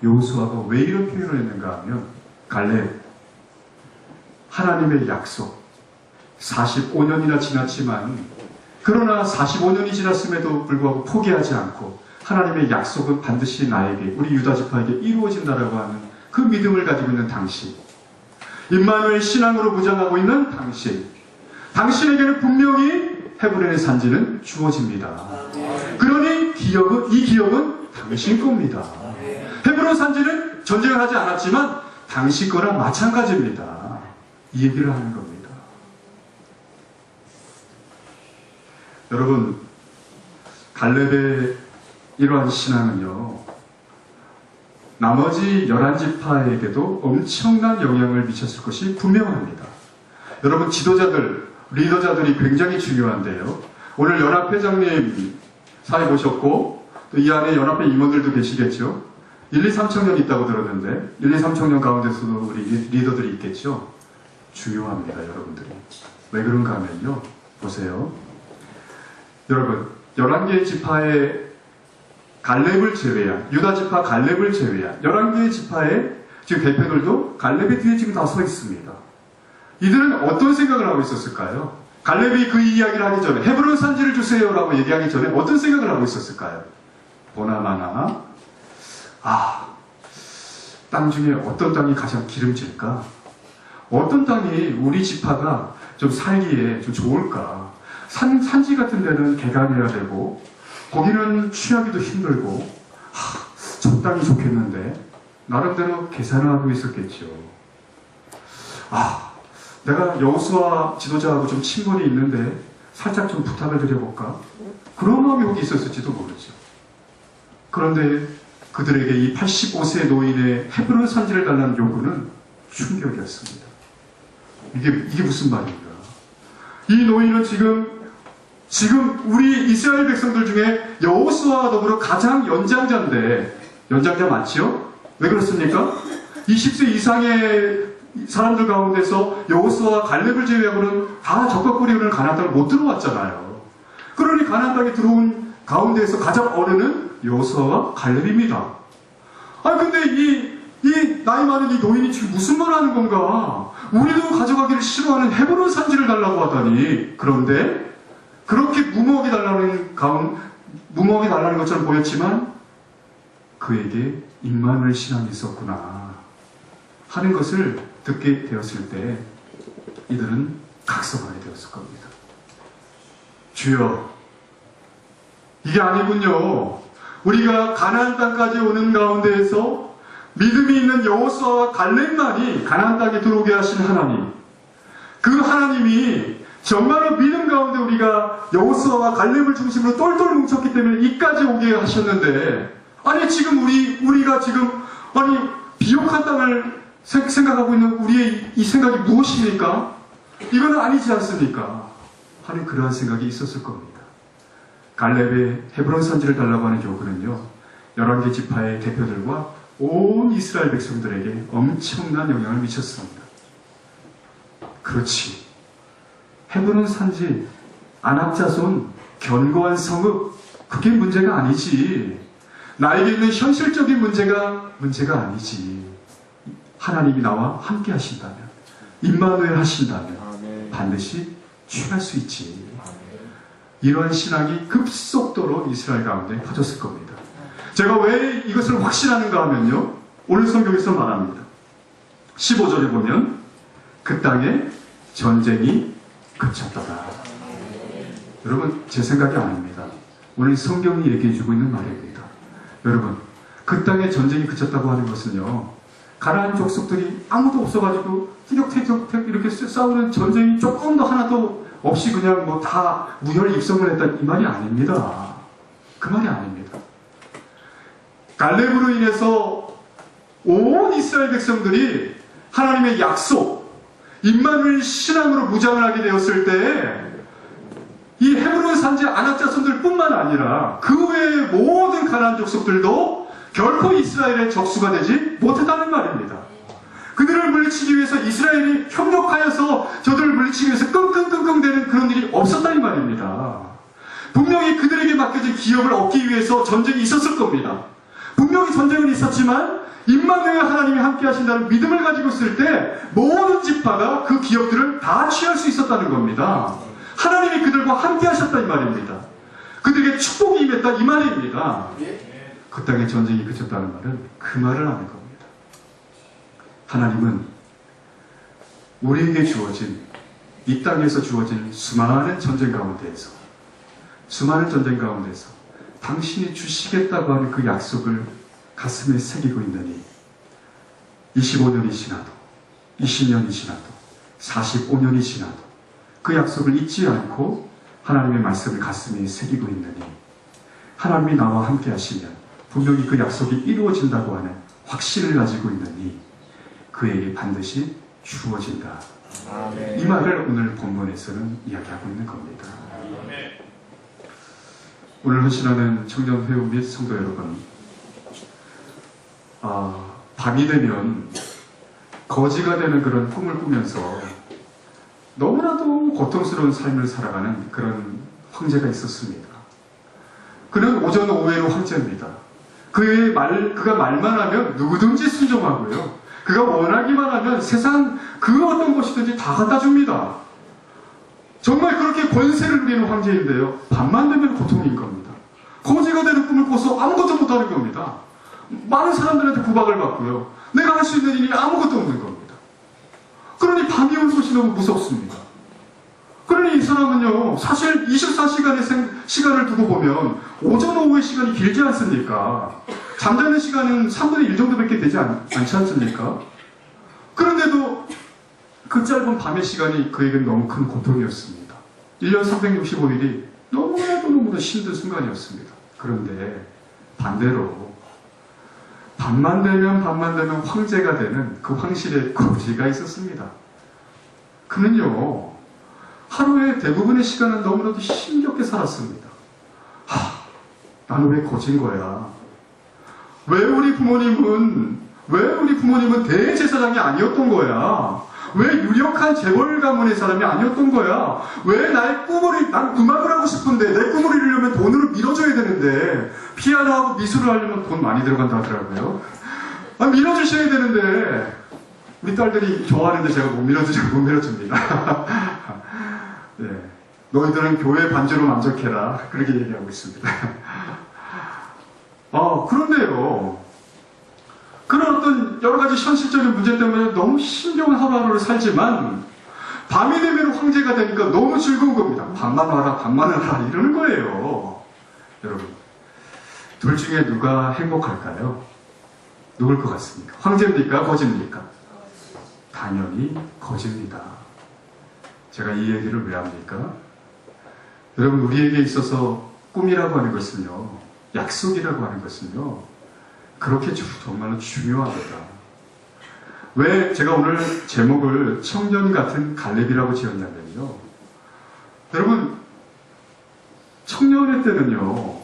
여호수아가 왜 이런 표현을 했는가 하면, 갈렙, 하나님의 약속 45년이나 지났지만, 그러나 45년이 지났음에도 불구하고 포기하지 않고 하나님의 약속은 반드시 나에게, 우리 유다 지파에게 이루어진다라고 하는 그 믿음을 가지고 있는 당신, 임마누엘 신앙으로 무장하고 있는 당신, 당신에게는 분명히 헤브론의 산지는 주어집니다. 그러니 이 기업은 당신 겁니다. 헤브론 산지는 전쟁을 하지 않았지만 당신 거랑 마찬가지입니다. 이 얘기를 하는 겁니다. 여러분, 갈렙의 이러한 신앙은요, 나머지 11지파에게도 엄청난 영향을 미쳤을 것이 분명합니다. 여러분, 지도자들, 리더자들이 굉장히 중요한데요. 오늘 연합회장님 사회 모셨고, 또 이 안에 연합회 임원들도 계시겠죠. 1, 2, 3청년 있다고 들었는데 1, 2, 3청년 가운데서도 우리 리더들이 있겠죠. 중요합니다, 여러분들이. 왜 그런가 하면요, 보세요. 여러분, 11개의 지파의 갈렙을 제외한, 유다 지파 갈렙을 제외한 11개의 지파의 지금 대표들도 갈렙의 뒤에 지금 다 서 있습니다. 이들은 어떤 생각을 하고 있었을까요? 갈렙이 그 이야기를 하기 전에, 헤브론 산지를 주세요라고 얘기하기 전에 어떤 생각을 하고 있었을까요? 보나마나, 땅 중에 어떤 땅이 가장 기름질까? 어떤 땅이 우리 지파가 좀 살기에 좀 좋을까? 산지 같은 데는 개간해야 되고, 거기는 취하기도 힘들고, 저 땅이 좋겠는데, 나름대로 계산을 하고 있었겠죠. 내가 여호수아 지도자하고 좀 친분이 있는데, 살짝 좀 부탁을 드려볼까? 그런 마음이 혹 있었을지도 모르죠. 그런데 그들에게 이 85세 노인의 헤브론 산지를 달라는 요구는 충격이었습니다. 이게 무슨 말인가? 이 노인은 지금 우리 이스라엘 백성들 중에 여호수아와 더불어 가장 연장자인데, 연장자 맞지요? 왜 그렇습니까? 20세 이상의 사람들 가운데서 여호수아와 갈렙을 제외하고는 다 적각거리는 가나안 땅을 못 들어왔잖아요. 그러니 가나안 땅에 들어온 가운데에서 가장 어른은 여호수아와 갈렙입니다. 근데 이 나이 많은 이 노인이 지금 무슨 말 하는 건가? 우리도 가져가기를 싫어하는 헤브론 산지를 달라고 하다니. 그런데 그렇게 무모하게 달라는 것처럼 보였지만 그에게 임마누엘 신앙이 있었구나 하는 것을 듣게 되었을 때 이들은 각성하게 되었을 겁니다. 주여, 이게 아니군요. 우리가 가나안 땅까지 오는 가운데에서 믿음이 있는 여호수아와 갈렙만이 가나안 땅에 들어오게 하신 하나님, 그 하나님이 정말로 믿음 가운데 우리가 여호수아와 갈렙을 중심으로 똘똘 뭉쳤기 때문에 이까지 오게 하셨는데, 아니 지금 우리가 지금 아니 비옥한 땅을 생각하고 있는 우리의 이 생각이 무엇입니까? 이건 아니지 않습니까? 하는 그러한 생각이 있었을 겁니다. 갈렙의 헤브론 산지를 달라고 하는 요구는요, 11개 지파의 대표들과 온 이스라엘 백성들에게 엄청난 영향을 미쳤습니다. 그렇지, 헤브론 산지, 안압자손, 견고한 성읍, 그게 문제가 아니지. 나에게 있는 현실적인 문제가 아니지. 하나님이 나와 함께 하신다면, 임마누엘 하신다면 반드시 취할 수 있지. 이러한 신앙이 급속도로 이스라엘 가운데 퍼졌을 겁니다. 제가 왜 이것을 확신하는가 하면요, 오늘 성경에서 말합니다. 15절에 보면 그 땅에 전쟁이 그쳤더라. 여러분, 제 생각이 아닙니다. 오늘 성경이 얘기해주고 있는 말입니다. 여러분, 그 땅에 전쟁이 그쳤다고 하는 것은요, 가나안 족속들이 아무도 없어가지고 티격태격 이렇게 싸우는 전쟁이 조금 더 하나도 없이 그냥 뭐 다 무혈 입성을 했다, 이 말이 아닙니다. 그 말이 아닙니다. 갈렙으로 인해서 온 이스라엘 백성들이 하나님의 약속, 임마누엘 신앙으로 무장을 하게 되었을 때 이 헤브론 산지 안악자손들 뿐만 아니라 그 외의 모든 가나안 족속들도 결코 이스라엘의 적수가 되지 못했다는 말입니다. 그들을 물리치기 위해서 이스라엘이 협력하여서 저들을 물리치기 위해서 끙끙끙끙대는 그런 일이 없었다는 말입니다. 분명히 그들에게 맡겨진 기업을 얻기 위해서 전쟁이 있었을 겁니다. 분명히 전쟁은 있었지만 임마누엘 하나님이 함께 하신다는 믿음을 가지고 있을 때 모든 지파가 그 기업들을 다 취할 수 있었다는 겁니다. 하나님이 그들과 함께 하셨다 이 말입니다. 그들에게 축복이 임했다 이 말입니다. 그 땅에 전쟁이 그쳤다는 말은 그 말을 하는 겁니다. 하나님은 우리에게 주어진, 이 땅에서 주어진 수많은 전쟁 가운데에서 당신이 주시겠다고 하는 그 약속을 가슴에 새기고 있느니 25년이 지나도 20년이 지나도 45년이 지나도 그 약속을 잊지 않고 하나님의 말씀을 가슴에 새기고 있느니 하나님이 나와 함께 하시면 분명히 그 약속이 이루어진다고 하는 확신을 가지고 있느니 그에게 반드시 주어진다. 아멘. 이 말을 오늘 본문에서는 이야기하고 있는 겁니다. 아멘. 오늘 헌신하는 청년 회원 및 성도 여러분, 밤이 되면 거지가 되는 그런 꿈을 꾸면서 너무나도 고통스러운 삶을 살아가는 그런 황제가 있었습니다. 그는 오전 오후로 황제입니다. 그가 말만 하면 누구든지 순종하고요. 그가 원하기만 하면 세상 그 어떤 것이든지 다 갖다 줍니다. 정말 그렇게 권세를 누리는 황제인데요, 밤만 되면 고통인 겁니다. 거지가 되는 꿈을 꿔서 아무것도 못하는 겁니다. 많은 사람들한테 구박을 받고요. 내가 할 수 있는 일이 아무것도 없는 겁니다. 그러니 밤이 올 것이 너무 무섭습니다. 그러니 이 사람은요, 사실 24시간의 시간을 두고 보면 오전 오후의 시간이 길지 않습니까? 잠자는 시간은 3분의 1 정도밖에 되지 않지 않습니까? 그런데도 그 짧은 밤의 시간이 그에게는 너무 큰 고통이었습니다. 1년 365일이 너무나도 힘든 순간이었습니다. 그런데 반대로 밤만 되면 황제가 되는 그 황실의 거지가 있었습니다. 그는요, 하루의 대부분의 시간은 너무나도 힘겹게 살았습니다. 나는 왜 거진 거야? 왜 우리 부모님은 대제사장이 아니었던 거야? 왜 유력한 재벌 가문의 사람이 아니었던 거야? 왜 난 음악을 하고 싶은데 내 꿈을 이루려면 돈으로 밀어줘야 되는데, 피아노하고 미술을 하려면 돈 많이 들어간다 하더라고요. 밀어주셔야 되는데 우리 딸들이 좋아하는데 제가 못 밀어줍니다. 네, 너희들은 교회 반주로 만족해라, 그렇게 얘기하고 있습니다. 그런데요, 그런 어떤 여러 가지 현실적인 문제 때문에 너무 힘겨운 하루하루를 살지만 밤이 되면 황제가 되니까 너무 즐거운 겁니다. 밤만 와라 이러는 거예요. 여러분, 둘 중에 누가 행복할까요? 누굴 것 같습니까? 황제입니까? 거지입니까? 당연히 거지입니다. 제가 이 얘기를 왜 합니까? 여러분, 우리에게 있어서 꿈이라고 하는 것은요, 약속이라고 하는 것은요, 그렇게 정말로 중요합니다. 왜 제가 오늘 제목을 청년 같은 갈렙이라고 지었냐면요. 여러분, 청년의 때는요,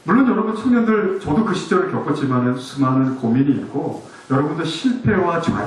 물론 여러분 청년들, 저도 그 시절을 겪었지만 수많은 고민이 있고, 여러분도 실패와 좌절,